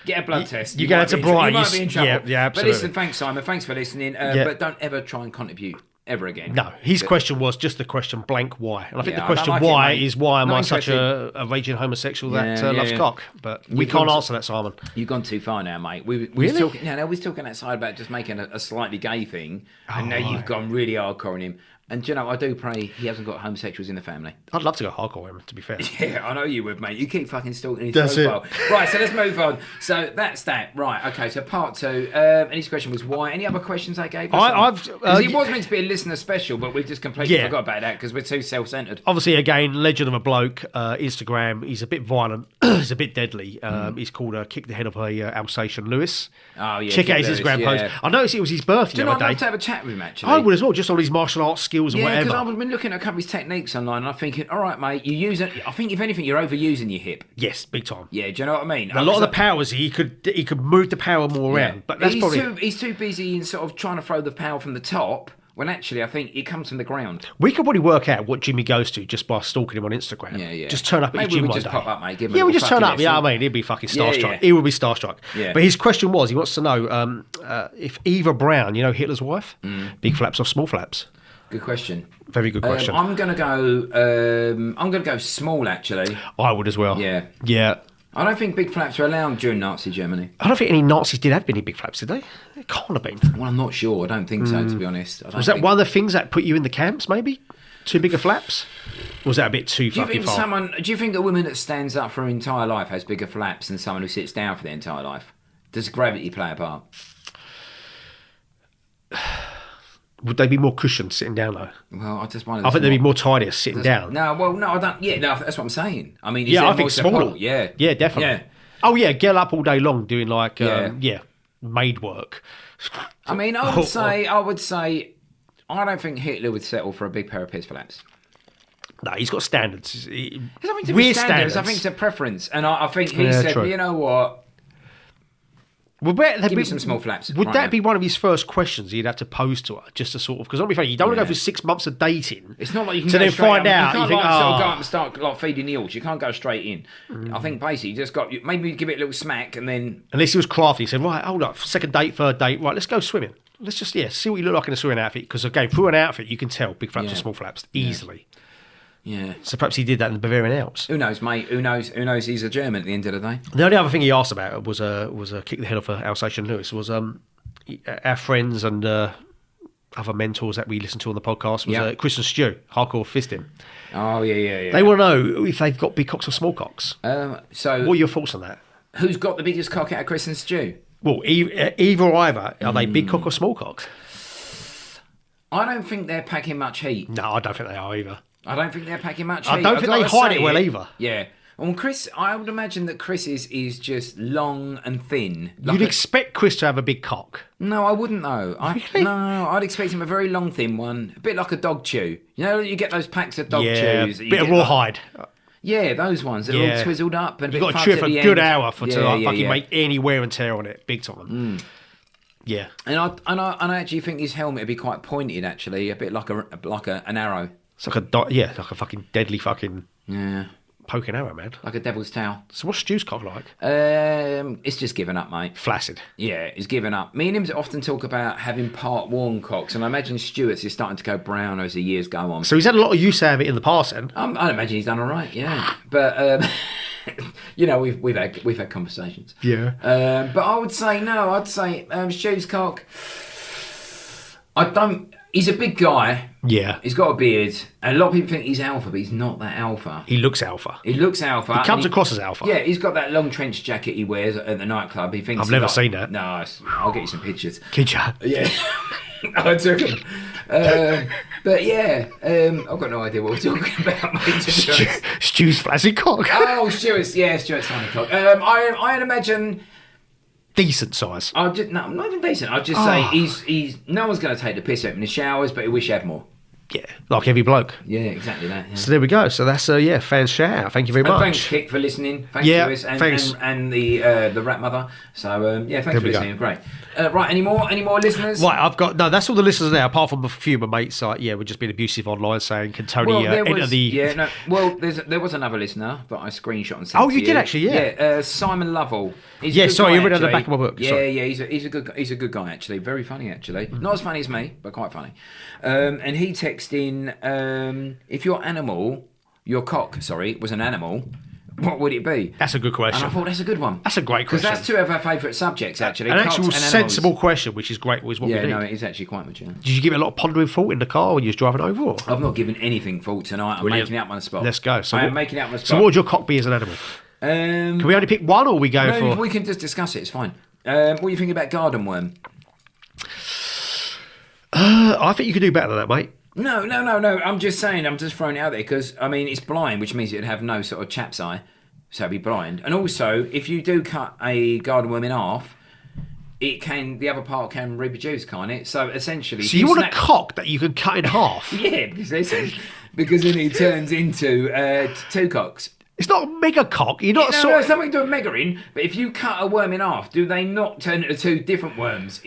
get a blood test. You go to Brian. You might be in trouble. Yeah, absolutely. But listen, thanks, Simon. Thanks for listening. But don't ever try and contribute ever again. No, his question was just the question blank why. And I think the I question don't like why it, mate. is why am Not I such interested. a raging homosexual that Yeah, loves yeah. cock? But we You've can't gone answer that, Simon. You've gone too far now, mate. We Really? was talking. No, we was talking outside about just making a slightly gay thing, and now you've gone really hardcore on him. And do you know, I do pray he hasn't got homosexuals in the family. I'd love to go hardcore with him, to be fair. Yeah, I know you would, mate. You keep fucking stalking his That's profile. Right, so let's move on. So that's that. Right, okay, so part two. And his question was why. Any other questions I gave? Because it was meant to be a listener special, but we've just completely forgot about that because we're too self-centred. Obviously, again, legend of a bloke. Instagram, he's a bit violent. He's a bit deadly. He's called Kick the Head of a Alsatian Lewis. Oh, yeah. Check out his Instagram post. I noticed it was his birthday Do you the know, other I'd day. love to have a chat with him, actually. I would as well, just on his martial arts skills and Yeah, whatever. because I've been looking at a couple of his techniques online and I'm thinking, all right, mate, you use it. I think, if anything, you're overusing your hip. Yes, big time. Yeah, do you know what I mean? A lot of the powers, he could move the power more around. But that's he's too busy in sort of trying to throw the power from the top, when actually I think it comes from the ground. We could probably work out what Jimmy goes to just by stalking him on Instagram. Yeah. Just turn up at his Maybe gym we one just day. pop up, mate. Give him a Yeah, we little just turn fucking up. Yeah, I lesson. mean, he'd be fucking starstruck. Yeah. He would be starstruck. Yeah. But his question was, he wants to know if Eva Braun, you know Hitler's wife, big flaps or small flaps? Good question. Very good question. I'm gonna go small, actually. I would as well. Yeah. Yeah. I don't think big flaps were allowed during Nazi Germany. I don't think any Nazis did have any big flaps, did they? It can't have been. Well, I'm not sure. I don't think so, to be honest. Was that one of the things that put you in the camps, maybe? Too big of flaps? Or was that a bit too fucking far? Do you think a woman that stands up for her entire life has bigger flaps than someone who sits down for their entire life? Does gravity play a part? Would they be more cushioned sitting down, though? Well, I just wonder. I think they'd be more tidier sitting down. No, I don't. Yeah, no, that's what I'm saying. I mean, I think smaller. Yeah, definitely. Yeah. Oh yeah, get up all day long doing like Yeah. maid work. I mean, I would say, I don't think Hitler would settle for a big pair of piss flaps. No, he's got standards. There's nothing to be Weird standards. standards. I think it's a preference, and I think he Yeah, said, true. well, you know what? Give me some small flaps Would right that now. be one of his first questions he'd have to pose to her, just to sort of? Because I'll be funny, you don't want to go through 6 months of dating. It's not like you can to go then straight find up. out. You can't think, sort of go oh. up and start like feeding the horse. You can't go straight in. I think basically you just got maybe give it a little smack and then. Unless he was crafty, he said, right, hold up, second date, third date, right, let's go swimming. Let's just see what you look like in a swimming outfit. Because again, through an outfit, you can tell big flaps Yeah. or small flaps easily. Yeah. So perhaps he did that in the Bavarian Alps. Who knows, mate? Who knows? Who knows? He's a German at the end of the day. The only other thing he asked about was kick the head off Alsatian Lewis. Was our friends and other mentors that we listened to on the podcast was Chris and Stu, hardcore fisting. Oh yeah. They want to know if they've got big cocks or small cocks. So What are your thoughts on that? who's got the biggest cock out of Chris and Stu? Well, either or either. Are they big cock or small cock? I don't think they're packing much heat. No, I don't think they are either. I don't think they're packing much I heat. don't I've think they gotta hide say it well either. Yeah. Well, Chris, I would imagine that Chris is just long and thin. You'd expect Chris to have a big cock. No, I wouldn't though. Really? No, I'd expect him a very long, thin one, a bit like a dog chew. You know, you get those packs of dog Yeah, chews. that you bit of get, like- rawhide. Yeah, those ones that are all twizzled up and a You bit got to fudged chew at for a the good end. hour to fucking yeah. make any wear and tear on it, big time. Yeah, And I actually think his helmet would be quite pointed, actually, a bit like an arrow. it's like like a fucking deadly fucking Yeah, poking arrow, man. like a devil's towel. So what's Stu's cock like? It's just given up, mate. Flaccid. Yeah, it's given up. Me and him often talk about having part-worn cocks, and I imagine Stuart's is starting to go brown as the years go on. So he's had a lot of use out of it in the past, then. I imagine he's done all right, yeah. But you know, we've had conversations. Yeah. But I would say no. I'd say Stu's cock. I don't. He's a big guy. Yeah. He's got a beard. And a lot of people think he's alpha, but he's not that alpha. He looks alpha. He looks alpha. He comes across as alpha. Yeah, he's got that long trench jacket he wears at the nightclub. He thinks I've never seen that. No, I'll get you some pictures. Could you? Yeah. I took him. But yeah, I've got no idea what we're talking about, mate. Stu's flaccid cock. Oh, Stuart's tiny cock. I'd imagine... Decent size. No, not even decent. I'd just say he's. No one's going to take the piss out in the showers, but he wish he had more. Yeah, like every bloke. Yeah, exactly that. Yeah. So there we go. So that's fans shout out. Thank you very much. Thanks, Kick, for listening. Thanks, Lewis, and the rat mother. So thanks for listening. Great. Right, any more listeners? Right, I've got that's all the listeners now. Apart from a few of my mates, we're just being abusive online, saying can Tony enter the? Yeah, no. Well, there was another listener that I screenshot and sent. Oh, you did actually, yeah. Yeah, Simon Lovell. He's you read it at the back of my book. Yeah, sorry. yeah, he's a good guy actually. Very funny actually. Not as funny as me, but quite funny. And he texted in, if your cock was an animal, what would it be? That's a good question. And I thought that's a good one. That's a great question. Because that's two of our favourite subjects actually. An cocks actual and sensible question, which is great. Was what we need. No, it is actually quite mature. Did you give it a lot of pondering thought in the car when you was driving over? Or? I've not given anything thought tonight. I'm making it up on the spot. Let's go. So I'm making it up on the spot. So what would your cock be as an animal? Can we only pick one, or we go for? We can just discuss it. It's fine. What do you think about garden worm? I think you could do better than that, mate. No. I'm just saying. I'm just throwing it out there because it's blind, which means it'd have no sort of chap's eye, so it'd be blind. And also, if you do cut a garden worm in half, the other part can reproduce, can't it? So essentially, so you want a cock that you can cut in half? Yeah, because then it turns into two cocks. It's not a mega cock. You're not it's something to do with megaing. But if you cut a worm in half, do they not turn into two different worms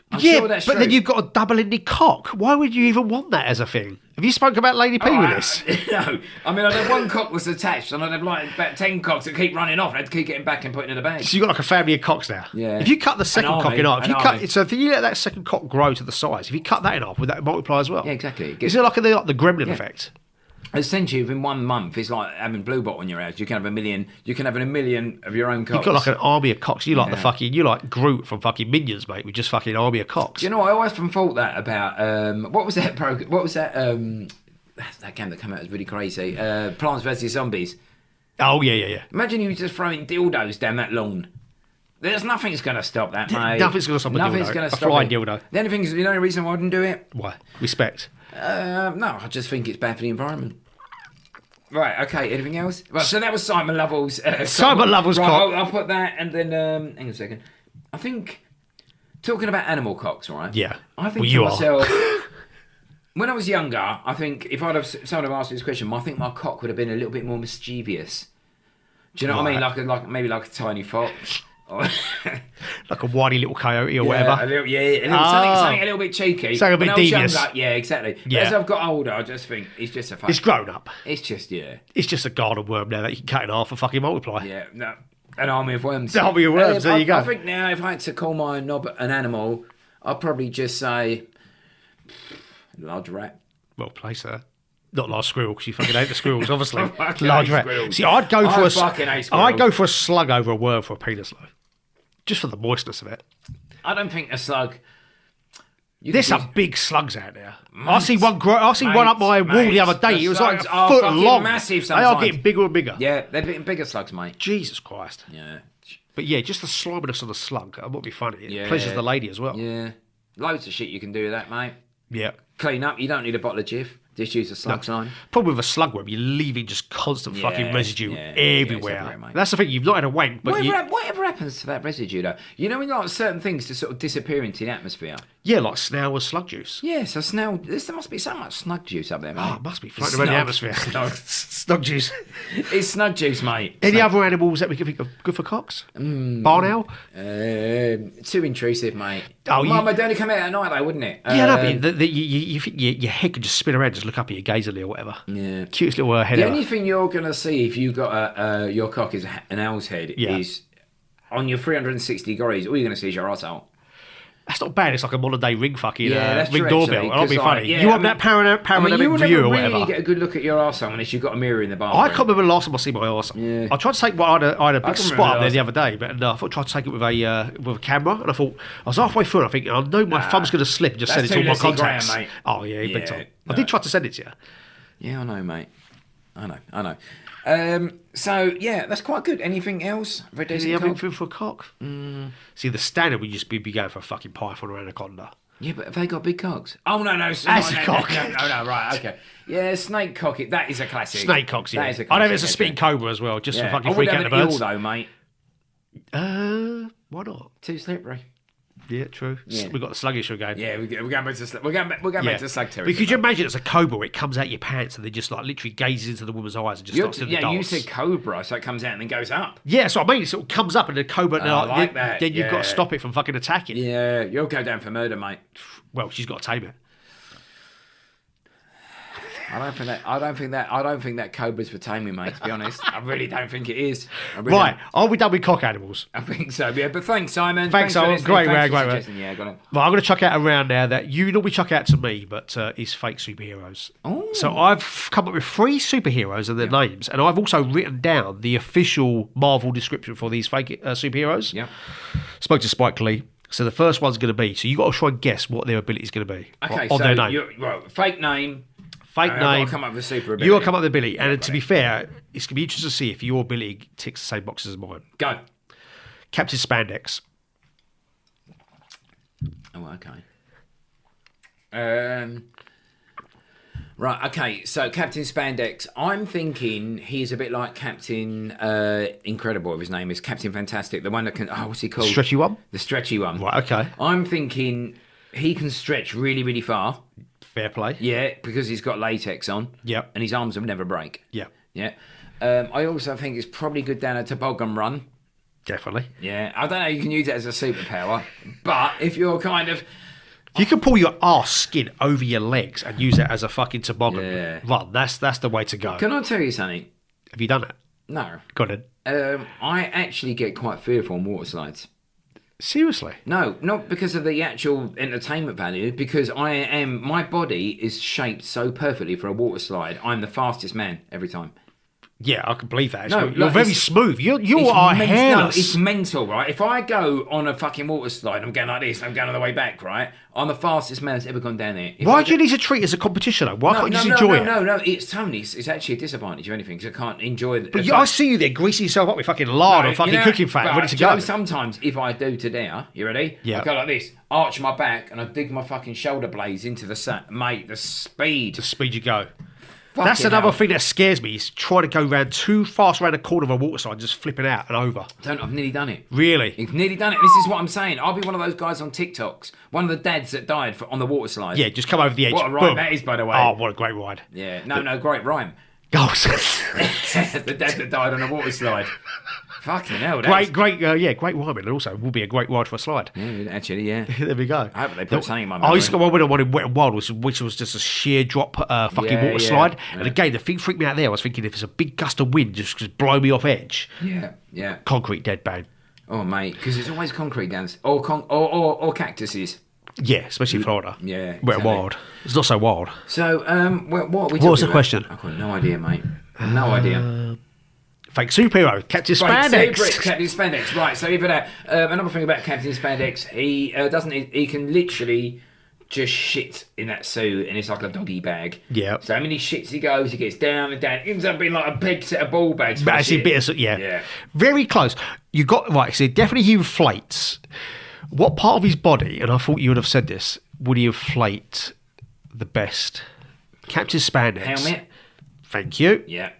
I'm sure that's but true. Then you've got a double-ended cock. Why would you even want that as a thing? Have you spoken about Lady P with this? No. I mean, I'd have one cock was attached, and I'd have like about 10 cocks that keep running off, and I'd keep getting back and putting in the bag. So you've got like a family of cocks now. Yeah. If you cut the second cock in half, if you let that second cock grow to the size, if you cut that in half, would that multiply as well? Yeah, exactly. Is it like the gremlin effect? Essentially, within 1 month, it's like having blue bottle in your house. You can have a million of your own cocks. You've got like an army of cocks. You like Groot from fucking Minions, mate, with just fucking army of cocks. Do you know, I always thought that about what was that program? What was that that game that came out was really crazy? Plants vs Zombies. Oh yeah. Imagine you just throwing dildos down that lawn. There's nothing's going to stop that, mate. Nothing's going to stop a flying dildo. The only reason why I didn't do it. Why? Respect. No, I just think it's bad for the environment. Right, okay, anything else? Right, so that was Simon Lovell's... Simon Lovell's cock. I'll put that and then... hang on a second. I think... Talking about animal cocks, right? Yeah. I think to myself... When I was younger, I think if someone had asked me this question, I think my cock would have been a little bit more mischievous. Do you know what I mean? Maybe like a tiny fox. Like a whiny little coyote or whatever. Something a little bit cheeky. Something a bit devious. Yeah, exactly. Yeah. But as I've got older, I just think it's just a fucking... It's grown up. It's just, It's just a garden worm now that you can cut in half and fucking multiply. Yeah, no. An army of worms. An army of worms, there you go. I think now if I had to call my knob an animal, I'd probably just say... large rat. Well placed, sir. Not large squirrel, because you fucking hate the squirrels, obviously. Large rat. Squirrels. See, I'd go for a slug over a worm for a penis, though. Just for the moistness of it. I don't think a slug... There's some big slugs out there. I see one up my wall the other day. It was like a foot long. Massive sometimes. They are getting bigger and bigger. Yeah, they're getting bigger slugs, mate. Jesus Christ. Yeah. But yeah, just the sliminess of the slug. That would be funny. It Yeah. pleasures the lady as well. Yeah. Loads of shit you can do with that, mate. Yeah. Clean up. You don't need a bottle of Jif. Just use a slug slime. Problem with a slugworm, you're leaving just constant fucking residue everywhere. Everywhere, That's the thing, you've not had a wank, but whatever happens to that residue, though? You know when like certain things just sort of disappear into the atmosphere? Yeah, like snail with slug juice. Yeah, so snail... There must be so much snug juice up there, mate. Oh, it must be floating around the atmosphere. Snug juice. It's snug juice, mate. Any other animals that we can think of good for cocks? Barn owl? Too intrusive, mate. Oh, Mum, it'd only come out at night, though, wouldn't it? Yeah, no, but you think your head could just spin around, just look up at your gazelly or whatever. Yeah. Cutest little head. The only thing you're going to see if you got your cock is an owl's head is on your 360 degrees, all you're going to see is your arsehole. That's not bad. It's like a modern day ring fucking that's ring true, doorbell. actually, That'll be 'cause, funny. like, yeah, you I want mean- that panoramic you will view or never whatever? really get a good look at your arsehole unless you've got a mirror in the bathroom. I can't remember the last time I see my arse. Yeah. I tried to take I had a big can spot remember up there the the other day, but I thought I tried to take it with a camera, and I thought I was halfway through. And I think I know my thumb's going to slip and just send That's it to all my too Leslie contacts. Graham, mate. Oh yeah, big Yeah, time. I no. did try to send it to you. Yeah, I know, mate. I know. So yeah, that's quite good. Anything else? Red Is Daisy he having Cock? food for a cock? See, the standard would just be going for a fucking python or anaconda. Yeah, but have they got big cocks? Oh no, That's a cock. No, right, okay. Yeah, snake cock. That is a classic. Snake cocks, yeah. That is a I know classic, it's a spitting cobra as well, just to Yeah. fucking I freak would out have the an eel birds. though, mate. Why not? Too slippery. Yeah, true. Yeah. We've got the slug issue again. Yeah, we're going back to slug. We're going back to slug territory. But could you imagine it's a cobra? It comes out your pants and then just like literally gazes into the woman's eyes and just starts doing the you dance. said cobra, so it comes out and then goes up. Yeah, that's what I mean. It sort of comes up and the cobra. I like that, Then you've got yeah. to stop it from fucking attacking. Yeah, you'll go down for murder, mate. Well, she's got to tame it. I don't think that cobra's for taming, mate. To be honest, I really don't think it is. I really Right, don't. are we done with cock animals? I think so. Yeah, but thanks, Simon. Thanks, for Simon. listening. Great Thanks man, for great man. suggesting. Yeah, got it. Well, I'm going to chuck out a round now that you normally chuck out to me, but is fake superheroes. Oh. So I've come up with 3 superheroes and their names, and I've also written down the official Marvel description for these fake superheroes. Yeah. Spoke to Spike Lee. So the first one's going to be, so you got to try and guess what their ability is going to be Okay, on so their name. fake name. Fake I've got to name. come up with a super ability. You got to come up with the ability. And Yeah, to be fair, it's going to be interesting to see if your ability ticks the same boxes as mine. Go. Captain Spandex. Oh, okay. Right, okay, so Captain Spandex, I'm thinking he's a bit like Captain Incredible, if his name is Captain Fantastic, the one that can, what's he called? Stretchy one? The stretchy one. Right, okay. I'm thinking he can stretch really, really far. Fair play. Yeah, because he's got latex on. Yep. And his arms will never break. Yeah, Yeah. I also think it's probably good down a toboggan run. definitely. Yeah, I don't know, you can use it as a superpower, but if you're kind of... If you can pull your arse skin over your legs and use it as a fucking toboggan Yeah. run, that's the way to go. Can I tell you something? Have you done it? No. Got it. I actually get quite fearful on water slides. Seriously? No, not because of the actual entertainment value, because my body is shaped so perfectly for a water slide. I'm the fastest man every time. Yeah, I can believe that. No, You're look, very it's- smooth. You It's are No, hairless. it's mental, right? If I go on a fucking water slide, I'm going like this, I'm going on the way back, right? I'm the fastest man that's ever gone down there. If Why I do you go- need to treat it as a competition, though? Why can't you just enjoy it? No, it's Tony. It's actually a disadvantage or anything because I can't enjoy it. But I see you there greasing yourself up with fucking lard or fucking cooking fat, ready to go. Sometimes if I do to there, you ready? Yeah. I go like this, arch my back, and I dig my fucking shoulder blades into the mate. The speed. The speed you go. Fucking That's another hell. thing that scares me is trying to go round too fast around the corner of a water slide and just flipping out and over. I've nearly done it. Really? I've nearly done it. This is what I'm saying. I'll be one of those guys on TikToks. One of the dads that died on the water slide. Yeah, just come over the edge. What a ride Boom. that is, by the way. Oh, what a great ride. Yeah. No, great rhyme. Oh, The dad that died on a water slide. Fucking hell. great ride, and also will be a great ride for a slide. Yeah, actually, yeah. There we go. I hope they put something in my I used to go memory. on one in Wet and Wild, which was just a sheer drop fucking Yeah, water yeah, slide. yeah. And again, the thing freaked me out there. I was thinking if it's a big gust of wind, just blow me off edge. Yeah. Concrete dead bang. Oh, mate, because it's always concrete down or cactuses. Yeah, especially in Florida. Yeah, Wet and exactly. Wild. It's not so wild. So, what are we What was talking the about? question? I've got no idea, mate. No idea. Fake superhero, Captain Right, Spandex. so Captain Spandex. Right, so even that. Another thing about Captain Spandex, he doesn't. He can literally just shit in that suit, and it's like a doggy bag. Yeah. So how many shits he goes, he gets down and down. It ends up being like a big set of ball bags. But full of actually, shit. yeah. Very close. You got right. So definitely he inflates. What part of his body? And I thought you would have said this. Would he inflate the best? Captain Spandex. Helmet. Thank you. Yeah.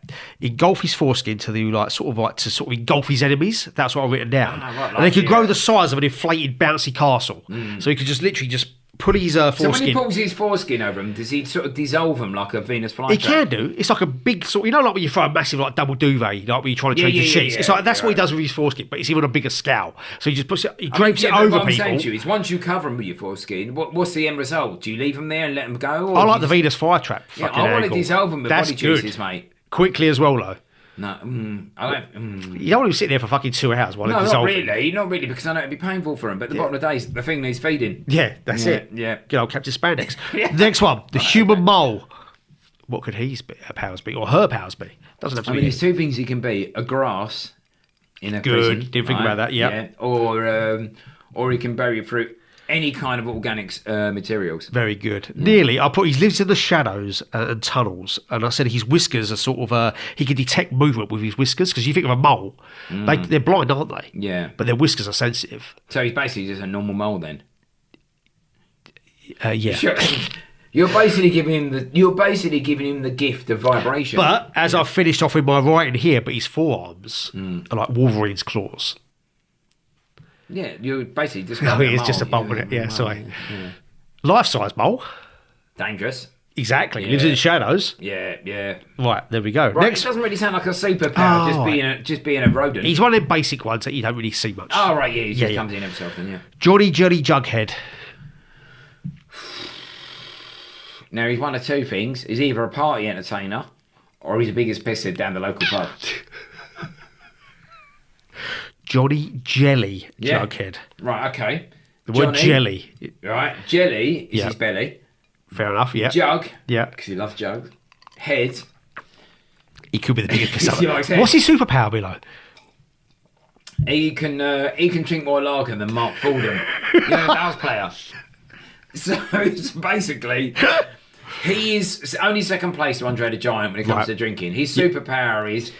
Engulf his foreskin to engulf his enemies. That's what I've written down. right, And they could grow yeah. the size of an inflated bouncy castle. So he could just literally just put his So when he foreskin. pulls his foreskin over him, does he sort of dissolve him like a Venus flytrap? He can do. It's like a big sort. You know, like when you throw a massive like double duvet, like when you're trying to change the sheets. It's like that's what he does with his foreskin, but it's even a bigger scale. So he just puts it. He drapes it but over what I'm saying to people. you is once you cover them with your foreskin, what's the end result? Do you leave them there and let them go? Or I do like you the just- Venus flytrap. Yeah, fucking I want to angle. dissolve them with That's body good. juices, mate. Quickly as well, though. No, I don't. You don't want to sit there for fucking 2 hours while No, it's not dissolving. really, not really, because I know it'd be painful for him. But at the bottom of the day, the thing needs feeding. Yeah, that's it. Yeah. Good old Captain Spandex. Yeah. Next one, the human mole. What could his powers be, or her powers be? Doesn't have to I be. mean, there's two things he can be: a grass in a Good. prison. Didn't think about that. Yep. Yeah. Or he can bury fruit. Any kind of organic materials. Very good. Yeah. Nearly. I put he lives in the shadows and tunnels, and I said his whiskers are sort of he can detect movement with his whiskers because you think of a mole, they're blind, aren't they? Yeah. But their whiskers are sensitive. So he's basically just a normal mole then. Yeah. Sure. You're basically giving him the gift of vibration. But as I've finished off with my writing here, but his forearms are like Wolverine's claws. Yeah, you're basically just. Oh, it is just a mole, isn't it? Yeah, sorry. Life-size mole. Dangerous. Exactly. Lives in the shadows. Yeah. Right, there we go. Right, Next, it doesn't really sound like a superpower, just being a rodent. he's one of the basic ones that you don't really see much. Oh, right, yeah, he just comes in every so often, yeah. Johnny Jelly Jughead. Now, he's one of two things. He's either a party entertainer or he's the biggest pisshead down the local pub. Johnny Jelly Jughead. Right, okay. The word jelly. Right, jelly is his belly. Fair enough, yeah. Jug. Yeah. Because he loves jugs. Head. He could be the biggest He pisser. likes head. What's his superpower, Bilo? He can drink more lager than Mark Fordham. You know, the Dales player. So basically, he is only second place to Andre the Giant when it comes to drinking. His superpower is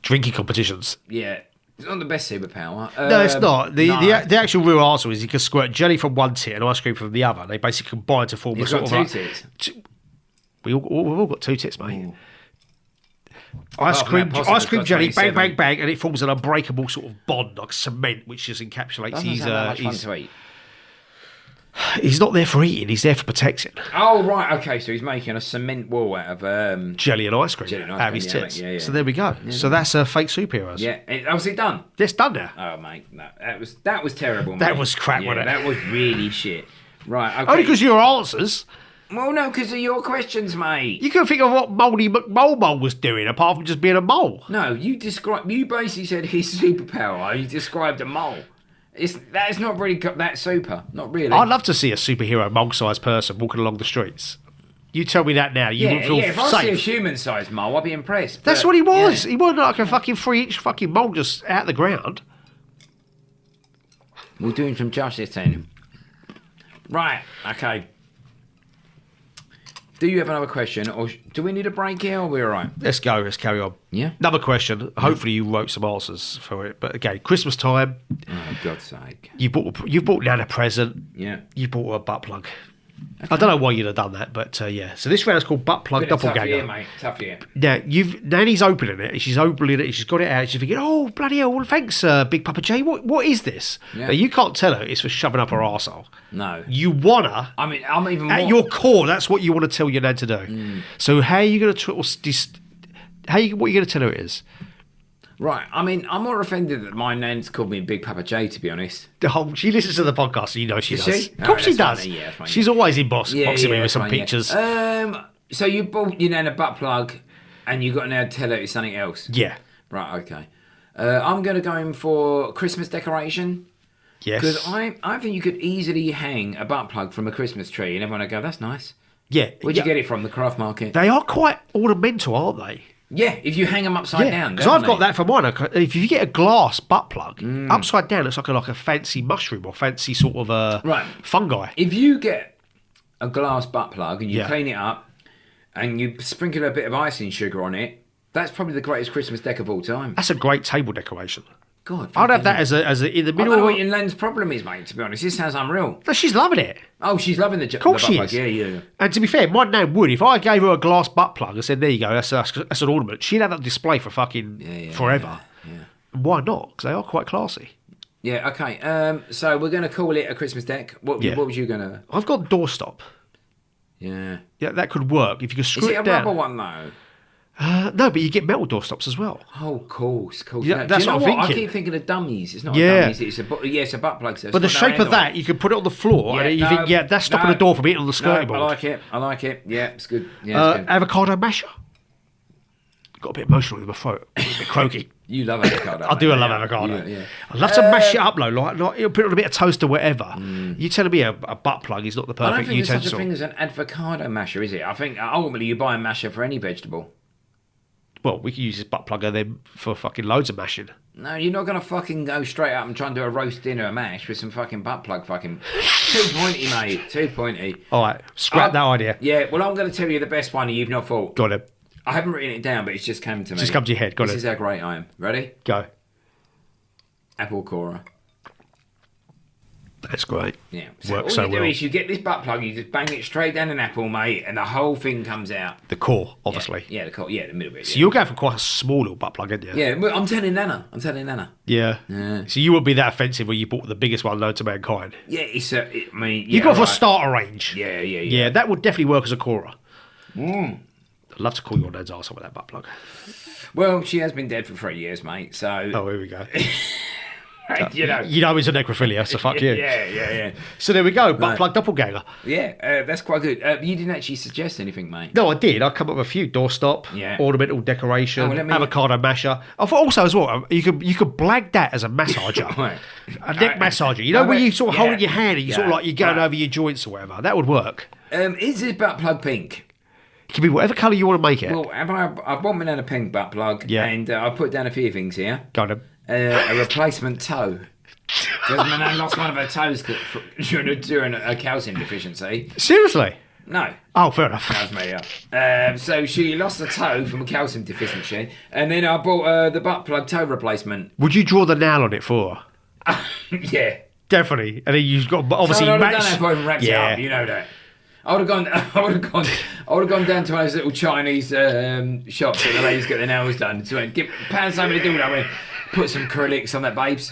drinking competitions. Yeah. It's not the best superpower. No, it's not. The actual real answer is you can squirt jelly from one tit and ice cream from the other. They basically combine to form He's a sort got of two tits. We've all got two tits, mate. Ooh. Ice cream Apart from that, jelly, bang, 27. bang, bang, and it forms an unbreakable sort of bond, like cement, which just encapsulates Doesn't his. sound that much fun to eat. He's not there for eating; he's there for protecting. Oh right, okay. So he's making a cement wall out of jelly and ice cream out of his tits. So there we go. So that's fake superheroes. Yeah. Was it done? It's done now. Oh mate, no, that was terrible. Mate. That was crap, wasn't it? That was really shit. Right. Okay. Only because your answers. Well, no, because of your questions, mate. You couldn't think of what Moldy McMole was doing apart from just being a mole. No, you basically said his superpower. You described a mole. That is not really that super. Not really. I'd love to see a superhero mole-sized person walking along the streets. You tell me that now. You wouldn't feel if safe. I see a human-sized mole, I'd be impressed. That's what he was. Yeah. He wasn't like a fucking 3-inch fucking mole just out of the ground. We're doing some justice then. Right, okay. Do you have another question, or do we need a break here, or are we all right? Let's go. Let's carry on. Yeah. Another question. Hopefully you wrote some answers for it. But again, Christmas time. Oh, God's sake. You bought Nan a present. Yeah. You bought her a butt plug. Okay. I don't know why you'd have done that, but yeah. So this round is called Butt Plug Doppelganger. Tough year, mate. Tough year. Now, Nanny's opening it. She's opening it. She's got it out. She's thinking, oh, bloody hell. Well, thanks, Big Pappa J. What is this? Yeah. Now, you can't tell her it's for shoving up her arsehole. No. You want her. I mean, I'm even more... At your core, that's what you want to tell your nan to do. So how are you going to... what are you going to tell her it is? Right, I mean, I'm more offended that my nan's called me Big Pappa J, to be honest. Oh, she listens to the podcast, so you know she does. She? Of course she does. Fine, yeah, fine, She's always in boxing me with some fine, pictures. Yeah. So you bought your nan a butt plug, and you got to now tell her it's something else. Yeah. Right. Okay. I'm going to go in for Christmas decoration. Yes. Because I think you could easily hang a butt plug from a Christmas tree, and everyone would go, "That's nice." Yeah. Where'd you get it from? The craft market. They are quite ornamental, aren't they? Yeah, if you hang them upside down. Because I've got that for mine. If you get a glass butt plug, upside down, it's like a fancy mushroom or fancy sort of fungi. If you get a glass butt plug and you clean it up and you sprinkle a bit of icing sugar on it, that's probably the greatest Christmas deck of all time. That's a great table decoration. God, I'd have that as a in the middle. I don't know what your nan's problem is, mate, to be honest. This sounds unreal. No, she's loving it. Oh, she's loving the Of course the she butt is. plug. Yeah. And to be fair, my nan would. If I gave her a glass butt plug and said, there you go, that's an ornament, she'd have that display for fucking forever. Yeah. Why not? Because they are quite classy. Yeah, okay. So we're going to call it a Christmas deck. What was you going to... I've got doorstop. Yeah. Yeah, that could work. If you could screw Is it it a down. rubber one, though? No, but you get metal doorstops as well. Oh, of course. Yeah, that's what I'm thinking. I keep thinking of dummies. It's not dummies. It's a butt plug. So but the shape of that, you can put it on the floor and you think, that's stopping the door from hitting on the skirting board. I like it. Yeah, it's good. Yeah, it's good. Avocado masher. Got a bit emotional with my throat. A bit croaky. You love avocado. I do love avocado. Yeah. I love to mash it up though, like put it on a bit of toast or whatever. You telling me a butt plug is not the I don't perfect think there's utensil? such a thing as an avocado masher, is it? I think ultimately you buy a masher for any vegetable. Well, we can use this butt plugger then for fucking loads of mashing. No, you're not going to fucking go straight up and try and do a roast dinner mash with some fucking butt plug fucking... Too pointy, mate. Too pointy. All right, scrap that idea. Yeah, well, I'm going to tell you the best one you've not thought. Got it. I haven't written it down, but it's just come to me. Just come to your head. Got This it. is how great I am. Ready? Go. Apple corer. That's great. Yeah. So Works all so you do well. is you get this butt plug, you just bang it straight down an apple, mate, and the whole thing comes out. The core, obviously. Yeah, the middle bit. So you're going for quite a small little butt plug, aren't you? Yeah, well, I'm telling Nana. Yeah. Yeah. So you wouldn't be that offensive when you bought the biggest one known to mankind. Yeah, I mean... You Yeah, got for a right. starter range. Yeah. Yeah, that would definitely work as a corer. I'd love to call your nan's arsehole with that butt plug. Well, she has been dead for 3 years, mate, so... Oh, here we go. you know... You know it's a necrophilia, so fuck you. Yeah. So there we go, butt Right. plug doppelganger. Yeah, that's quite good. You didn't actually suggest anything, mate. No, I did. I come up with a few: doorstop, Yeah. ornamental decoration, Oh, well, let me- avocado masher. I thought also as well, you could blag that as a massager, Right. a neck massager. You know, where you sort of hold it in your hand and you sort of Yeah. like you're going Right. over your joints or whatever. That would work. Is this butt plug pink? It can be whatever colour you want to make it. Well, I've bought me down a pink butt plug, Yeah. and I put down a few things here. Go on then. A replacement toe. Because my nan lost one of her toes during a calcium deficiency. Seriously? No. Oh, fair enough. That was me, yeah. So she lost a toe from a calcium deficiency, and then I bought the butt plug toe replacement. Would you draw the nail on it for her? Yeah. Definitely. And then you've got obviously So I'd have match. done that if I even wrapped it up, you know that. I would have gone down to those little Chinese shops where the ladies get their nails done. So pound somebody do that. Put some acrylics on that, babes.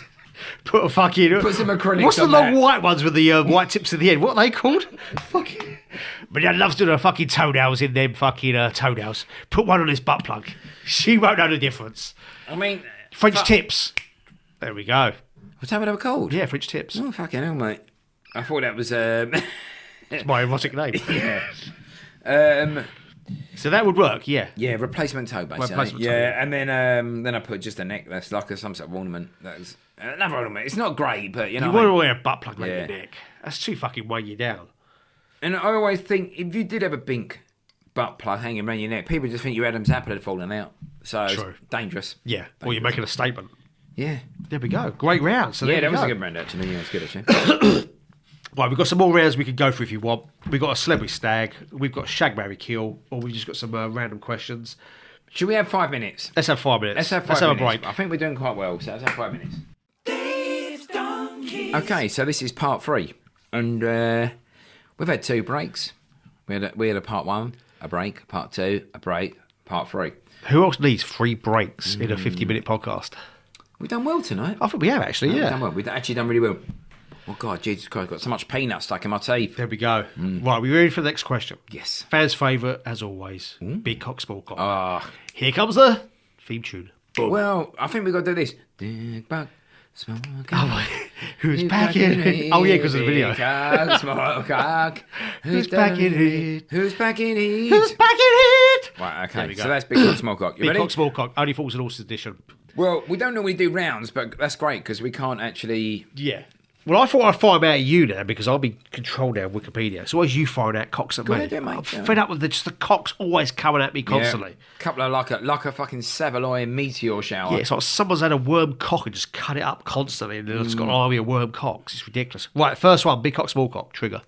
Put a fucking. Put some acrylics What's the on long that. white ones with the white tips at the end? What are they called? Fucking. But Dad loves doing her fucking toenails in them fucking toenails. Put one on his butt plug. She won't know the difference. I mean, French tips. There we go. what's that ever called? Yeah, French tips. Oh fucking hell, mate. I thought that was It's my erotic name. yeah. So that would work, yeah. Yeah, replacement toe basically. Replacement toe, yeah, and then I put just a necklace, like some sort of ornament. That's another ornament. It's not great, but you know. You what I want to mean? wear a butt plug around Yeah. your neck. That's too fucking weighing you down. And I always think if you did have a pink butt plug hanging around your neck, people just think your Adam's apple had fallen out. So True. it's dangerous. Yeah. Or you're making a statement. Yeah. There we go. Great round. So Yeah, there that we was go. a good round actually. Yeah, it's good actually. Right, we've got some more rounds we could go for if you want. We've got a celebrity stag. We've got shag, marry, kill. Or we've just got some random questions. Should we have 5 minutes? Let's have 5 minutes. Let's have 5 minutes. a break. I think we're doing quite well, so let's have 5 minutes. Dave's Donkeys. Okay, so this is part 3. And we've had 2 breaks. We had a part 1, a break, part 2, a break, part 3. Who else needs 3 breaks in a 50-minute podcast? We've done well tonight. I think we have, actually, We've yeah. done well. We've actually done really well. Oh, God, Jesus Christ, I've got so much peanut stuck in my teeth. There we go. Right, we ready for the next question? Yes. Fans' favourite, as always, Big Cock, Small Cock. Ah. Here comes the theme tune. Boom. Well, I think we've got to do this. Big buck, small cock. Oh, who's back in it? Oh, yeah, because of the video. Big cock, small cock. Who's back in it? Who's back in it? Who's back in it? Right, There okay. we go. So that's Big Cock, Small Cock. You Big ready? Cock, Small Cock. Only Fools and Horses edition. Well, we don't normally do rounds, but that's great because we can't actually... Yeah. Well, I thought I'd find out you now because I'll be controlled now with Wikipedia. It's always you find out cocks at Go me. ahead, mate. I'm Go fed up with just the cocks always coming at me constantly. Yeah. Couple of like a fucking Savoy meteor shower. Yeah, it's like someone's had a worm cock and just cut it up constantly and then it's got an army of worm cocks. It's ridiculous. Right, first one, Big Cock, Small Cock, trigger.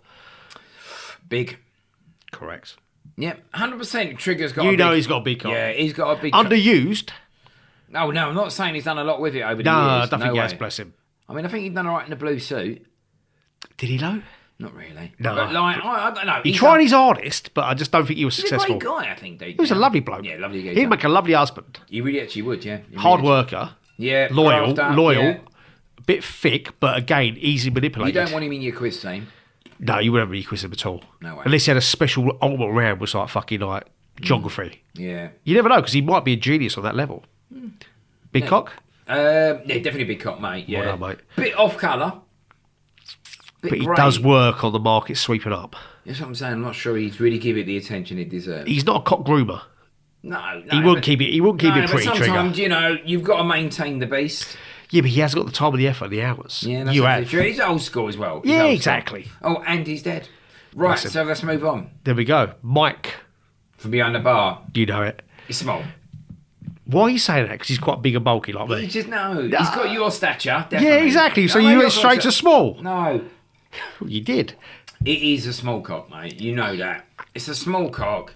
Big. Correct. Yep, 100% Trigger's got You a big... know he's got a big cock. Yeah, he's got a big... cock. Underused? No, I'm not saying he's done a lot with it over the No, I years. don't think he has, way. bless him. I mean, I think he's done all right in the blue suit. Did he though? Not really. No. But like, I don't know. He he's tried done- his hardest, but I just don't think he was He's a successful. great guy, I think, dude. He was a lovely bloke. Yeah, lovely guy. He'd make a lovely husband. He really actually would, yeah. He Hard really actually- worker. Yeah. Loyal, grafter, yeah. a bit thick, but again, easy You manipulated. don't want him in your quiz team. No, you wouldn't really quiz him at all. No way. Unless he had a special ultimate round was like fucking like geography. Yeah. You never know because he might be a genius on that level. Big cock, Yeah, definitely big cop, mate. Yeah. Well done, mate. Bit off colour. Bit but he grey. does work on the market sweeping up. That's what I'm saying. I'm not sure he's really give it the attention it deserves. He's not a cock groomer. No, He wouldn't keep it. He wouldn't keep it but pretty. sometimes, Trigger. you've got to maintain the beast. Yeah, but he hasn't got the time and the effort and the hours. Yeah, that's you absolutely have. true. He's old school as well. He's Yeah, old exactly. School. Oh, and he's dead. Right, Listen. so let's move on. There we go. Mike, From behind the bar, you know it. he's small. Why are you saying that? Because he's quite big and bulky like You me. just know. He's got your stature, definitely. Yeah, exactly. So No, you maybe went I've straight got to small. No. You did. It is a small cock, mate. You know that. It's a small cock.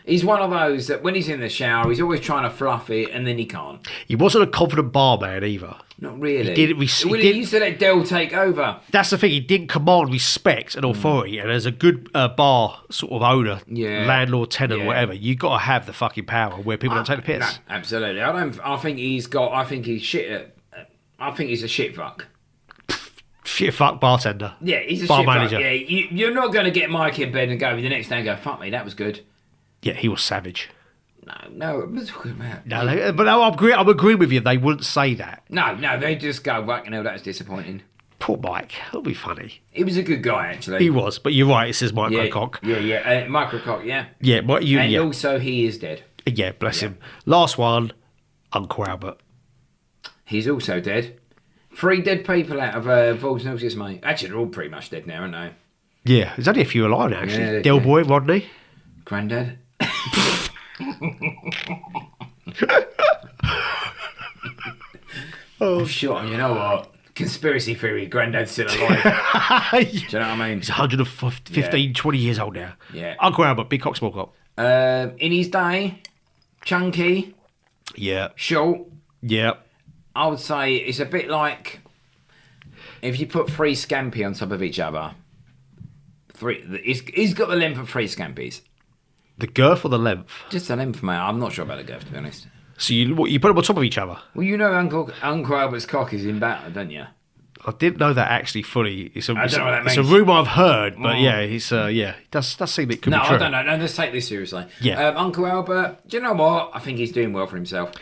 He's one of those that when he's in the shower, he's always trying to fluff it, and then he can't. He wasn't a confident barman either. Not really. He didn't He used to let Del take over. That's the thing. He didn't command respect and authority. And as a good bar sort of owner, Yeah. landlord, tenant, Yeah. whatever, you got to have the fucking power where people don't take the piss. No, absolutely. I think he's shit at. I think he's a shit fuck. Shit, fuck bartender. Yeah, he's a Bar shit manager. fuck. Yeah, you're not going to get Mike in bed and go the next day and go, fuck me, that was good. Yeah, he was savage. No, I'm talking about. But no, I'm agreeing with you. They wouldn't say that. No, they just go, fucking hell, that's disappointing. Poor Mike. It'll be funny. He was a good guy, actually. He was, but you're right. It says microcock. Yeah. Microcock, yeah. Yeah, but you. And Yeah, also, he is dead. yeah. Bless him. Last one, Uncle Albert. He's also dead. 3 dead people out of Vols Notice, mate. Actually, they're all pretty much dead now, aren't they? Yeah, there's only a few alive actually. Yeah, Del yeah. Boy, Rodney. Grandad. Oh, shot, you know what? Conspiracy theory, Grandad's still alive. Do you know what I mean? He's 115, 20 years old now. Yeah. Uncle Albert, big cock, small cock. In his day, chunky, Yeah. short. Yeah. I would say it's a bit like if you put 3 scampi on top of each other. He's got the length of 3 scampis. The girth or the length? Just the length, mate. I'm not sure about the girth, to be honest. So you put them on top of each other? Well, you know Uncle Albert's cock is in battle, don't you? I didn't know that actually fully. It's a, I don't know what that it's a means. rumour I've heard, but yeah, it does seem it could No, be true. I don't know. No, let's take this seriously. Yeah. Uncle Albert, do you know what? I think he's doing well for himself.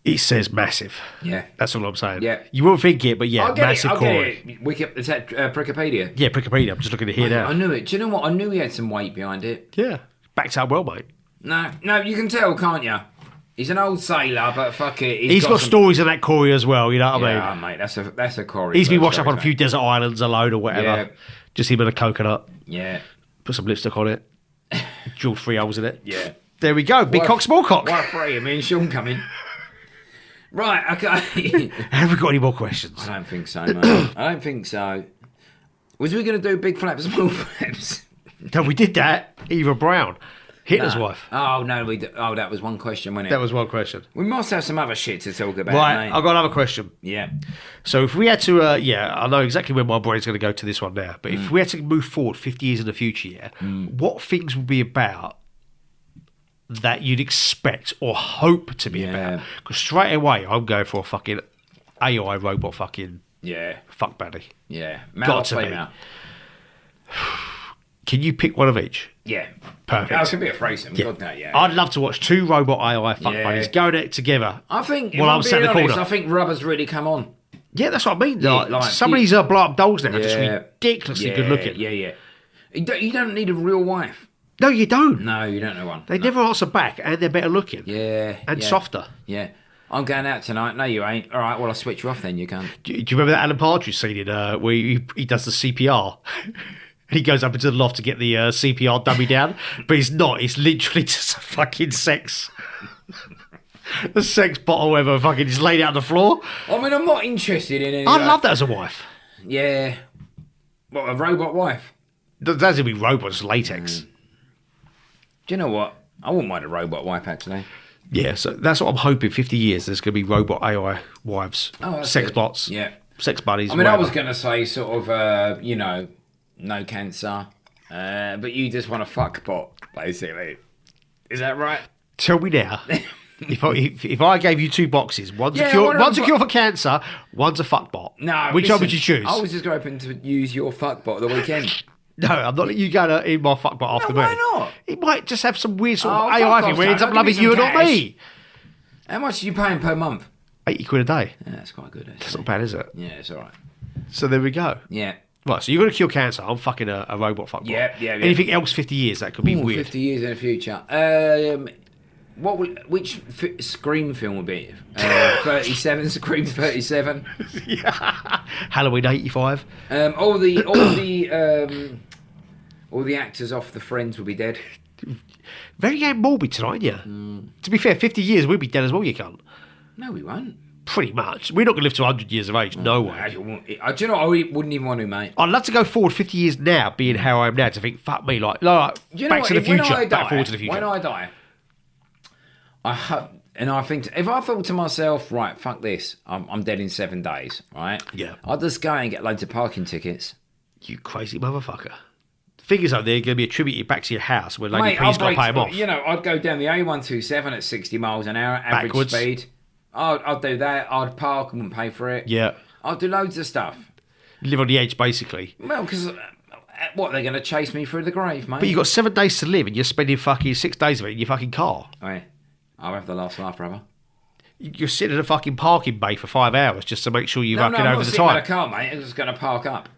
It says massive. Yeah. That's all I'm saying. Yeah. You won't think it, but yeah, I'll get massive it. I'll Corey. get it. Is that Wikipedia? Yeah, Wikipedia. I'm just looking at here now. I knew it. Do you know what? I knew he had some weight behind it. Yeah, backed out well, mate. No, you can tell, can't you? He's an old sailor, but fuck it. He's got some... stories in that Corey as well. You know what I mean? Yeah, mate, that's a Corey. He's been first washed up on a story, few desert islands alone or whatever. Yeah. Just him and a coconut. Yeah, Put some lipstick on it. Drilled 3 holes in it. yeah. There we go. Big cock, small cock. What a free? Me and Sean coming. Right, okay. Have we got any more questions? I don't think so, mate. I don't think so. Was we going to do big flaps, small flaps? No, we did that. Eva Brown. Hitler's No. wife. Oh, no, that was one question, wasn't it? That was one question. We must have some other shit to talk about, Right, mate. I've got another question. Yeah. So if we had to, I know exactly where my brain's going to go to this one now, but if we had to move forward 50 years in the future, what things would be about that you'd expect or hope to be about? Because straight away, I'm going for a fucking AI robot fucking fuck buddy. Yeah. Male Got or to be. female? Can you pick one of each? Yeah. Perfect. I could be a threesome. Yeah. God, no, yeah. I'd love to watch 2 robot AI fuck Yeah. buddies going at it together. I think, if Well, I'm I'm sat in being the honest, corner. I think rubber's really come on. Yeah, that's what I mean. Yeah, Like, like, some of these blow-up dolls now are just Yeah. ridiculously good looking. Yeah. You don't need a real wife. No, you don't. No, you don't know one. They never answer back, and they're better looking. Yeah. And yeah, softer. Yeah. I'm going out tonight. No, you ain't. All right, well, I'll switch you off then, you can't. Do you remember that Alan Partridge scene in, where he does the CPR? And he goes up into the loft to get the CPR dummy down, but he's not. It's literally just a fucking sex. A sex bottle where fucking just laid out on the floor. I mean, I'm not interested in any I'd love that as a wife. Yeah. What, a robot wife? Doesn't be robots, latex. Do you know what? I wouldn't mind a robot wife, actually. Yeah, so that's what I'm hoping. 50 years, there's going to be robot AI wives, Oh, that's sex good. bots, Yeah. sex buddies. I mean, I whatever. was going to say sort of, no cancer, but you just want a fuck bot, basically. Is that right? Tell me now. If I gave you 2 boxes, one's Yeah, a cure, one of one's a them- cure for cancer, one's a fuck bot. No. Which one would you choose? I was just hoping to use your fuck bot the weekend. No, I'm not letting you go in my fuck bot after me. why not? It might just have some weird sort of Oh, AI fuck thing off, where it ends Tony. up loving Give me you and some not me. How much are you paying per month? 80 quid a day. Yeah, that's quite good, actually. That's not bad, is it? Yeah, it's all right. So there we go. Yeah. Right, so you're going to cure cancer. I'm fucking a robot fuckboy. Yeah. Anything else 50 years, that could be weird. 50 years in the future. Scream film will be? 37, Scream 37. Halloween 85. All the actors off the Friends will be dead. Very morbid tonight, yeah. To be fair, 50 years, we'll be dead as well, you can't. No, we won't. Pretty much. We're not going to live to 100 years of age. No way. Do you know what? I wouldn't even want to, mate. I'd love to go forward 50 years now, being how I am now, to think, fuck me, like Back to the Future, Back Forward to the Future. When I die, I think, if I thought to myself, right, fuck this, I'm dead in 7 days, right? Yeah. I'll just go and get loads of parking tickets. You crazy motherfucker. Figures out there are going to be attributed back to your house where Lady Mate, P's got to pay them off. You know, I'd go down the A127 at 60 miles an hour, average Backwards. speed. I'd do that. I'd park and wouldn't pay for it. Yeah. I'd do loads of stuff. Live on the edge, basically. Well, because what, they're going to chase me through the grave, mate? But you've got 7 days to live and you're spending fucking 6 days of it in your fucking car. Right. I'll have the last laugh, brother. You're sitting in a fucking parking bay for 5 hours just to make sure you're I'm over not the sitting in time. a car, mate. I'm just going to park up.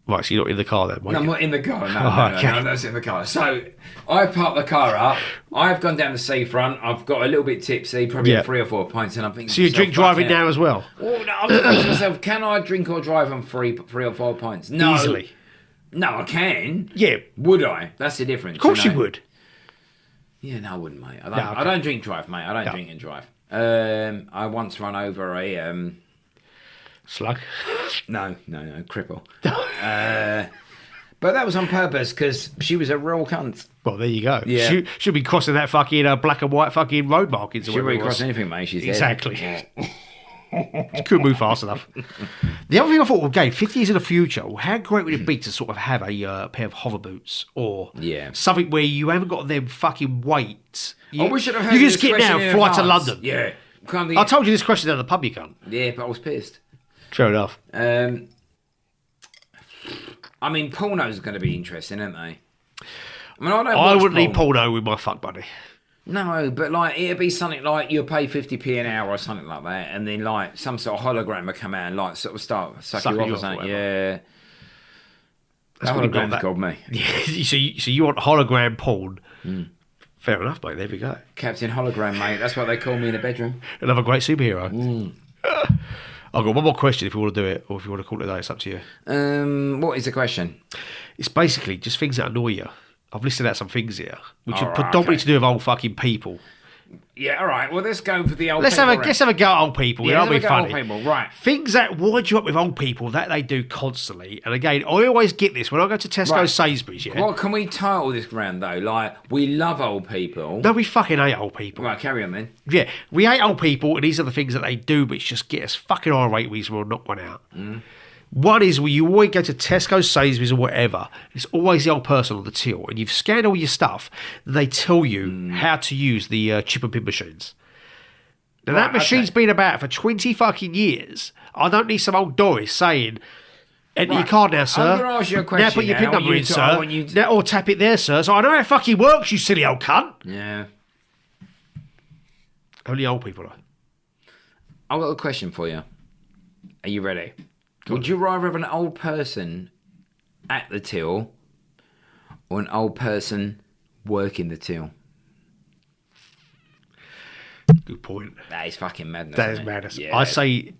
Right, so you're not in the car then, mate? No, I'm not in the car. No, Okay. I'm not in the car. So I parked the car up. I've gone down the seafront. I've got a little bit tipsy, probably 3 or 4 pints, and I'm thinking. So you drink driving now as well? Oh, no, I'm thinking to myself, can I drink or drive on 3 or 4 pints? No. Easily. No, I can. Yeah. Would I? That's the difference. Of course you would. Yeah, no, I wouldn't, mate. okay. I don't drink drive, mate. I don't drink and drive. I once run over a Slug? No, cripple. But that was on purpose because she was a real cunt. Well, there you go. Yeah. She'll be crossing that fucking black and white fucking road markings. She'll be crossing anything, mate. She's exactly. Dead. She couldn't move fast enough. The other thing I thought, well, again, 50 years in the future, well, how great would it be to sort of have a pair of hover boots or something where you haven't got them fucking weights? We should have heard you can this just get question now in and fly to advance. London. Yeah. I told you this question at the pub, you can't. Yeah, but I was pissed. Fair enough. I mean, porno's going to be interesting, aren't they? I mean, I wouldn't need porno with my fuck buddy. No, but like it'd be something like you'll pay 50p an hour or something like that, and then like some sort of hologram would come out and like sort of start sucking you off or something. Yeah, that's what you got. Hologram's called me. Yeah, so you want hologram porn? Fair enough, mate. There we go. Captain Hologram, mate. That's what they call me in the bedroom. Another great superhero. I've got one more question if you want to do it, or if you want to call it a day. It's up to you. What is the question? It's basically just things that annoy you. I've listed out some things here, which are Alright, predominantly to do with old fucking people. Yeah, all right. Well, let's go for the old. Let's people have a go at old people. Yeah, That'll be funny. Old people. Right. Things that wind you up with old people that they do constantly. And again, I always get this when I go to Tesco Sainsbury's. Yeah. What can we title this round though? Like, we love old people. No, we fucking hate old people. Right, carry on then. Yeah, we hate old people, and these are the things that they do, which just get us fucking irate. We will knock one out. One is when you always go to Tesco, Sainsbury's, or whatever. It's always the old person on the till, and you've scanned all your stuff. And they tell you how to use the chip and pin machines. Now that machine's been about for 20 fucking years. I don't need some old Doris saying, "Enter your card now, sir." I'm going to ask you a question. Now put your now. pin number in, sir. Now, or tap it there, sir. So I know how it fucking works, you silly old cunt. Yeah. Only old people, though. I've got a question for you. Are you ready? Would you rather have an old person at the till or an old person working the till? Good point. That is fucking madness. That is isn't it? madness. Yeah. I say,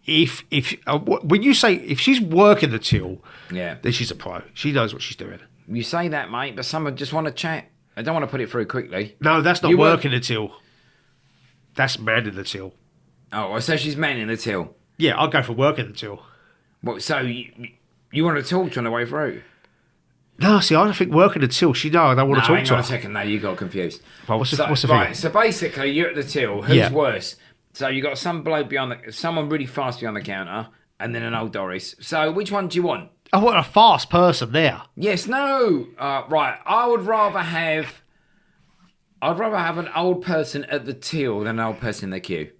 when you say if she's working the till, Yeah. then she's a pro. She knows what she's doing. You say that, mate, but some just want to chat. I don't want to put it through quickly. No, that's not You work- working the till. That's manning the till. Oh, so she's manning the till. Yeah, I'll go for working the till. What? So you want to talk to her on the way through? No, see, I don't think working the till. She I don't want to talk hang to on her. a second. No, you got confused. Well, what's the Right. figure? So basically, you're at the till. Who's Yeah. worse? So you got some bloke someone really fast behind the counter, and then an old Doris. So which one do you want? I want a fast person there. Yes, no. Right. I'd rather have an old person at the till than an old person in the queue.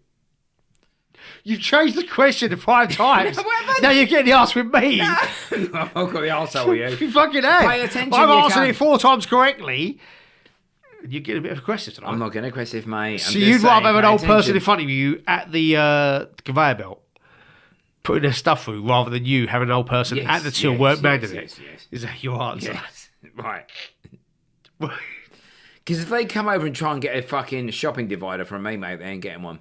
You've changed the question 5 times. No, what have I- Now you're getting the ask with me. I've got the arsehole with you. You fucking have. Pay attention, I'm you answering cunt. it 4 times correctly. You're getting a bit aggressive tonight. I'm not getting aggressive, mate. So you'd rather have an old person in front of you at the conveyor belt? putting their stuff through rather than you having an old person at the till weren't manning it? Yes. Is that your answer? Yes. Right. Because if they come over and try and get a fucking shopping divider from me, mate, they ain't getting one.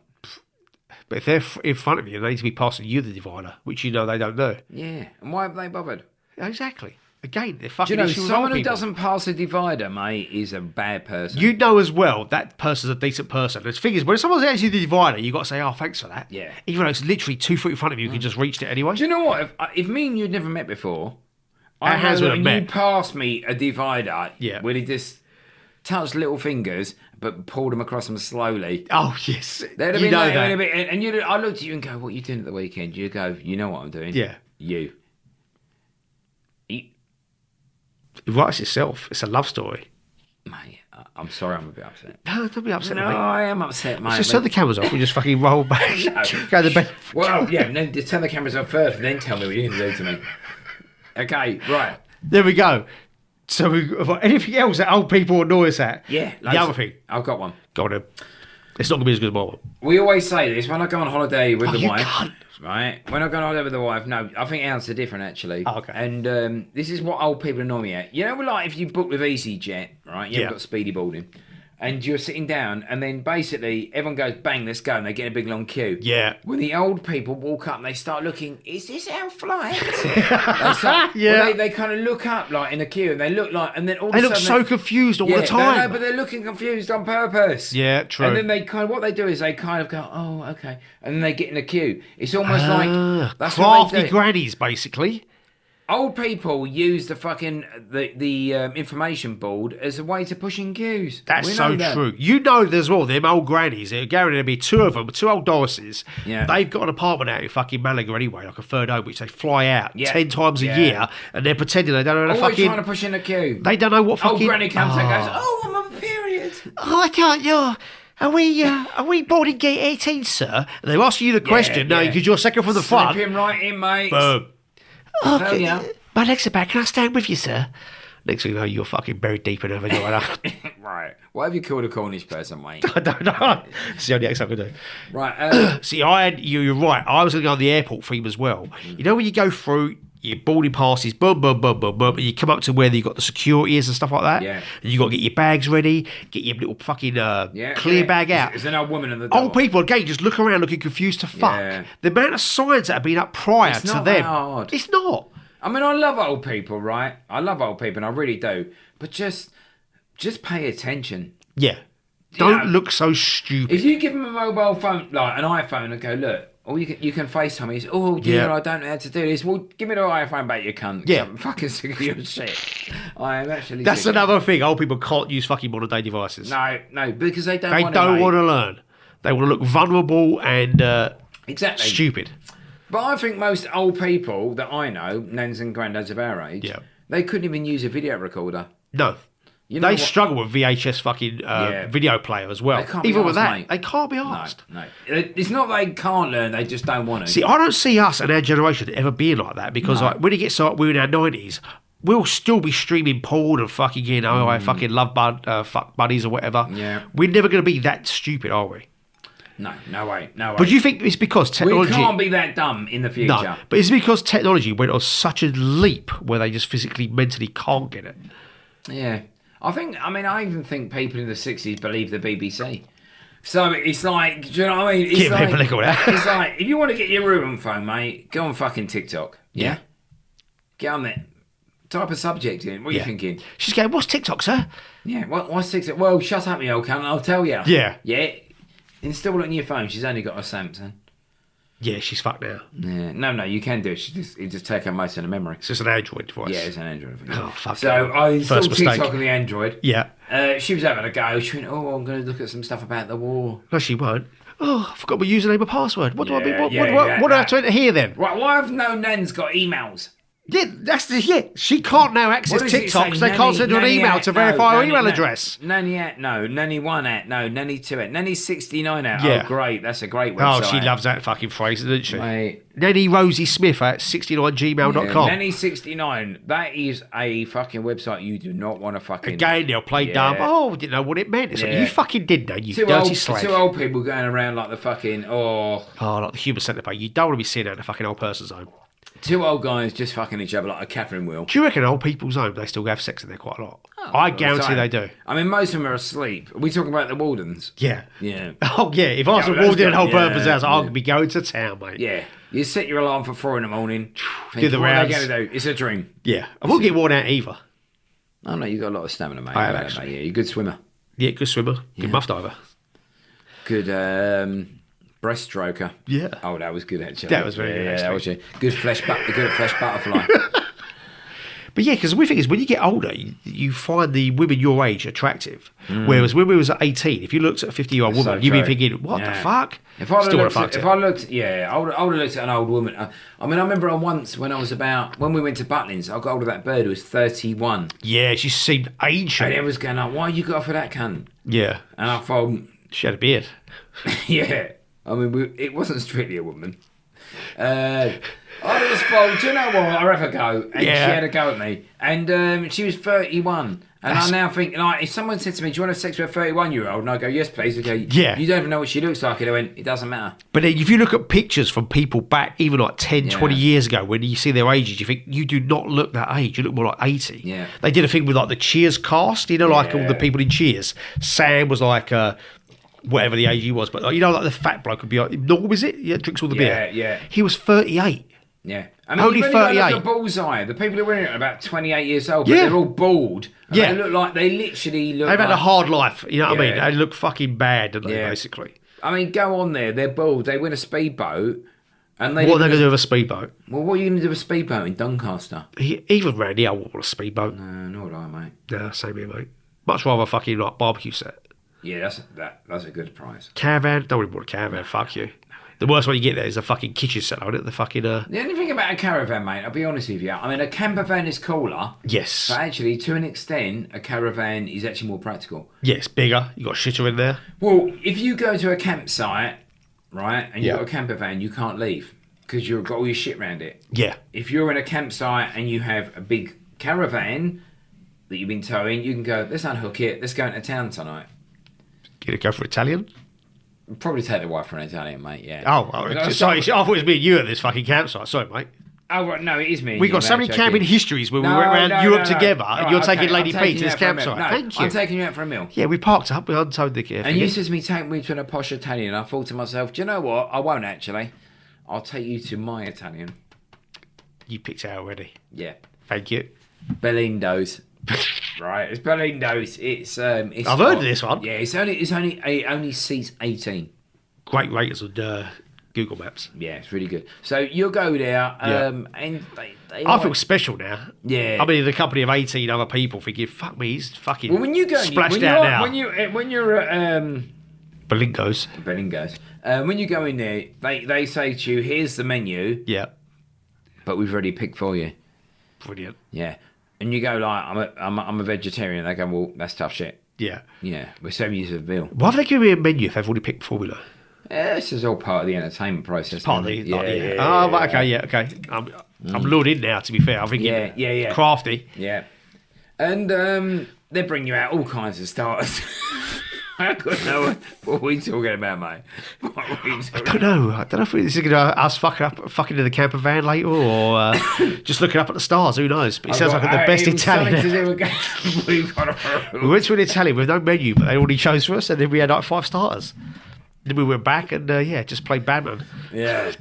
But if they're in front of you, they need to be passing you the divider, which you know they don't do. Yeah. And why have they bothered? Exactly. Again, they're Do fucking you know, issues with someone other who people. doesn't pass a divider, mate, is a bad person. You know as well that person's a decent person. The thing is, when someone's actually the divider, you've got to say, oh, thanks for that. Yeah. Even though it's literally 2 foot in front of you, you can just reach it anyway. Do you know what? If me and you'd never met before, Our hands would have you met. passed me a divider, Yeah. where he just touched little fingers, but pulled them across them slowly. Oh, yes. They'd have You been know like, that. and I looked at you and go, what are you doing at the weekend? You go, you know what I'm doing? Yeah. You. It writes itself. It's a love story. Mate, I'm sorry I'm a bit upset. No, don't be upset, No, mate. I am upset, mate. Just turn the cameras off. We just fucking roll back. Go to bed. Well, yeah, no, just turn the cameras off first and then tell me what you're going to do to me. Okay, right. There we go. So, anything else that old people annoy us at? Yeah. The other thing. I've got one. Go on then. It's not going to be as good as my one. We always say this when I go on holiday with the you wife. can't. Right? When I go on holiday with the wife, no, I think ours are different actually. Oh, okay. And this is what old people annoy me at. You know, like if you book with EasyJet, right? You've Yeah. got speedy boarding. And you're sitting down, and then basically everyone goes, bang, let's go, and they get in a big long queue. Yeah. When the old people walk up and they start looking, is this our flight? Yeah. They kind of look up like in a queue, and they look like, and then all They of a look sudden so confused all yeah, the time. No, but they're looking confused on purpose. Yeah, true. And then they kind of, what they do is they kind of go, oh, okay, and then they get in a queue. It's almost like that's what they crafty do. grannies, basically. Old people use the fucking the information board as a way to push in queues. That's We so know that. true. You know, there's all them old grannies. There guaranteed to be two of them, two old Dorses. Yeah. They've got an apartment out in fucking Malaga anyway, like a third home, which they fly out Yeah. 10 times a Yeah. year, and they're pretending they don't know Always the fucking. trying to push in a queue. They don't know what fucking. Old granny comes and goes, Oh. oh, I'm on a period. Oh, I can't. Yeah. Are we boarding gate 18, sir? And they're asking you the question. No, yeah. because you're second from the front. Slip him right in, mate. Boom. Tell ya. My legs are back. Can I stand with you, sir? Next thing you know, you're fucking buried deep in a vagina. Right. What have you called a Cornish person, mate? I don't know. It's the only accent I can do. Right. See, you're right. I was going to go on the airport theme as well. You know when you go through your boarding passes, boom, boom, boom, boom, boom, and you come up to where you got the security is and stuff like that. Yeah. And you got to get your bags ready, get your little fucking clear bag out. There's an old woman in the door. Old people again just look around looking confused to fuck. Yeah. The amount of signs that have been up prior It's to not them. that hard. It's not. I mean, I love old people, right? I love old people, and I really do. But just pay attention. Yeah. Don't know, look so stupid. If you give them a mobile phone, like an iPhone, and go, look, or you can FaceTime me. Oh dear, Yeah. I don't know how to do this. Well, give me the iPhone back, you cunt. Yeah. I'm fucking sick of your shit. I am actually. That's sick of another thing. Old people can't use fucking modern day devices. it. No, because they don't. They want don't to, want to learn. They want to look vulnerable and exactly stupid. But I think most old people that I know, nans and granddads of our age, Yeah. they couldn't even use a video recorder. No. You know They what? struggle with VHS fucking video player as well. They can't be Even with arsed, that, mate. they can't be No, asked. no. It's not they can't learn; they just don't want to. See, I don't see us and our generation ever being like that because like when it gets like we're in our 90s, we'll still be streaming porn and fucking I fucking love fuck buddies or whatever. Yeah. We're never going to be that stupid, are we? No way. But do you think it's because We technology? can't be that dumb in the future. No, but it's because technology went on such a leap where they just physically, mentally can't get it. Yeah. I even think people in the 60s believe the BBC. So it's like, do you know what I mean? It's Give people a look at that. It's like, if you want to get your room phone, mate, go on fucking TikTok. Yeah? Get on there. Type a subject in. What are you thinking? She's going, what's TikTok, sir? Yeah, what's TikTok? Well, shut up, you old cunt, I'll tell you. Yeah. Yeah? Install it on your phone. She's only got a Samsung. Yeah, she's fucked now. Yeah. No, you can do it. You just take out most of the memory. It's just an Android device. Yeah, it's an Android. Oh, fuck. So I installed First mistake. TikTok on the Android. Yeah. She was having a go. She went, I'm going to look at some stuff about the war. No, she won't. Oh, I forgot my username and password. What do I Yeah, mean? What yeah, do I have to enter here then? Right, why have no nans got emails? Yeah, she can't now access What does it TikTok say? because they can't send her an Nanny email at- to verify her nanny- email no, address. Nanny at, no. Nanny 1 at, no. Nanny 2 at. Nanny 69 at. Yeah. Oh, great. That's a great Oh, website. she loves that fucking phrase, doesn't she? Mate. Nanny Rosie Smith at 69gmail.com. Nanny 69. That is a fucking website you do not want to fucking. Again, they'll play Yeah. dumb. Oh, didn't know what it meant. It's like, Yeah. you fucking did know, you Two dirty old, slag. two old people going around like the fucking. Oh, like the human centipede. You don't want to be seeing that in a fucking old person's home. Two old guys just fucking each other like a Catherine wheel. Do you reckon old people's home, they still have sex in there quite a lot? I guarantee they do. I mean, most of them are asleep. Are we talking about the Wardens? Yeah. Yeah. Oh, yeah. If I was Yeah, a well, warden in a whole yeah, purpose house, yeah. I'd be going to town, mate. Yeah. You set your alarm for 4 in the morning. Do the What are rounds. they going to do? It's a dream. Yeah. I won't get worn out either. Oh, no, you've got a lot of stamina, mate. I have, Yeah, actually. mate, yeah, you're a good swimmer. Yeah, good swimmer. Good muff diver. Good breaststroker. Yeah. Oh, that was good, actually. That was very good, Yeah, that actually. was good good at flesh butterfly. But yeah, because the weird thing is, when you get older, you find the women your age attractive. Whereas when we was at 18, if you looked at a 50-year-old That's woman, so you'd be true. thinking, what the Yeah. fuck? If I Still looked, fucked if it. I looked, yeah, I would have looked at an old woman. I mean, I remember once when I was when we went to Butlins, I got hold of that bird who was 31. Yeah, she seemed ancient. And it was going like, why you got for that cunt? Yeah. And I thought, She had a beard. yeah. I mean, it wasn't strictly a woman. I just thought, do you know what? I'll have a go. And Yeah. she had a go at me. And she was 31. And I now think, like, if someone said to me, do you want to have sex with a 31-year-old? And I go, yes, please. Okay. Yeah. You don't even know what she looks like. And I went, it doesn't matter. But then if you look at pictures from people back even like 10, 20 years ago, when you see their ages, you think, you do not look that age. You look more like 80. Yeah. They did a thing with like the Cheers cast, you know, like all the Yeah. people in Cheers. Sam was like... whatever the age he was, but like, you know, like the fat bloke would be like, Norm, is it? Yeah, drinks all the beer. Yeah. He was 38. Yeah. I mean, Only you've got to 38. look at Bullseye. The people who are in it are about 28 years old, but Yeah. they're all bald. And Yeah. They look like, they literally look They've like... had a hard life, you know what I mean? Yeah. They look fucking bad, don't they, Yeah. basically? I mean, go on there. They're bald. They win a speedboat. And they What are they live in going to do with a speedboat? Well, what are you going to do with a speedboat in Doncaster? Even round here, I wouldn't want a speedboat. Nor do I, mate. No, same here, mate. Much rather a fucking like barbecue set. Yeah, that's a good price. Caravan? Don't really want a caravan, fuck you. The worst one you get there is a fucking kitchen set, isn't it? The fucking, The only thing about a caravan, mate, I'll be honest with you. I mean, a camper van is cooler. Yes. But actually, to an extent, a caravan is actually more practical. Yes, bigger. You got a shitter in there. Well, if you go to a campsite, right, and you've Yeah. got a camper van, you can't leave because you've got all your shit around it. Yeah. If you're in a campsite and you have a big caravan that you've been towing, you can go, let's unhook it, let's go into town tonight. Get it go for Italian? Probably take the wife for an Italian, mate, yeah. Sorry, I thought it was me and you at this fucking campsite. Sorry, mate. Oh, right, no, it is me. We got so many camping histories where we went around Europe together, and you're taking Lady P to this campsite. Thank you. I'm taking you out for a meal. Yeah, we parked up, we untowed the gear. And you said to me, take me to a posh Italian. I thought to myself, do you know what? I won't actually. I'll take you to my Italian. You picked it out already. Yeah. Thank you. Belindo's. Right, it's Belindo's. It's I've heard of this one. Yeah, it only seats 18. Great ratings on Google Maps. Yeah, it's really good. So you'll go there, and they I feel special now. Yeah. I mean, in the company of 18 other people thinking, fuck me, he's fucking Well, when you go, splashed out now. when you're at Belingo's. Belingo's, when you go in there, they say to you, "Here's the menu, Yeah. but we've already picked for you." Brilliant. Yeah, and you go like, "I'm a vegetarian." They go, "Well, that's tough shit." Yeah. Yeah, we're serving you a meal. Why have they given me a menu if they've already picked formula? Yeah, this is all part of the entertainment process. Part of the, yeah, like, oh, right, okay, yeah, okay. I'm lured in now, to be fair. I'm thinking Yeah. crafty. Yeah, and they bring you out all kinds of starters. I don't know what we're talking about, mate. What are we talking I don't know. I don't know if this is going to us fucking in the camper van later or just looking up at the stars. Who knows? But it sounds like the best Italian. We went to an Italian with no menu, but they already chose for us, and then we had like 5 starters. Then we went back and just played badminton. Yeah.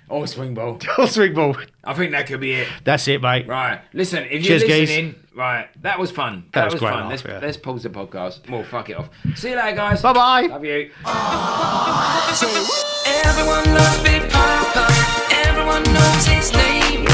Or swing ball. Or swing ball. I think that could be it. That's it, mate. Right. Listen, if Cheers, you're guys. listening, right, that was fun. That was great fun. laugh, yeah. Let's pause the podcast. Well, fuck it off. See you later, guys. Bye bye. Love you. Everyone loves Big Papa. Everyone knows his name.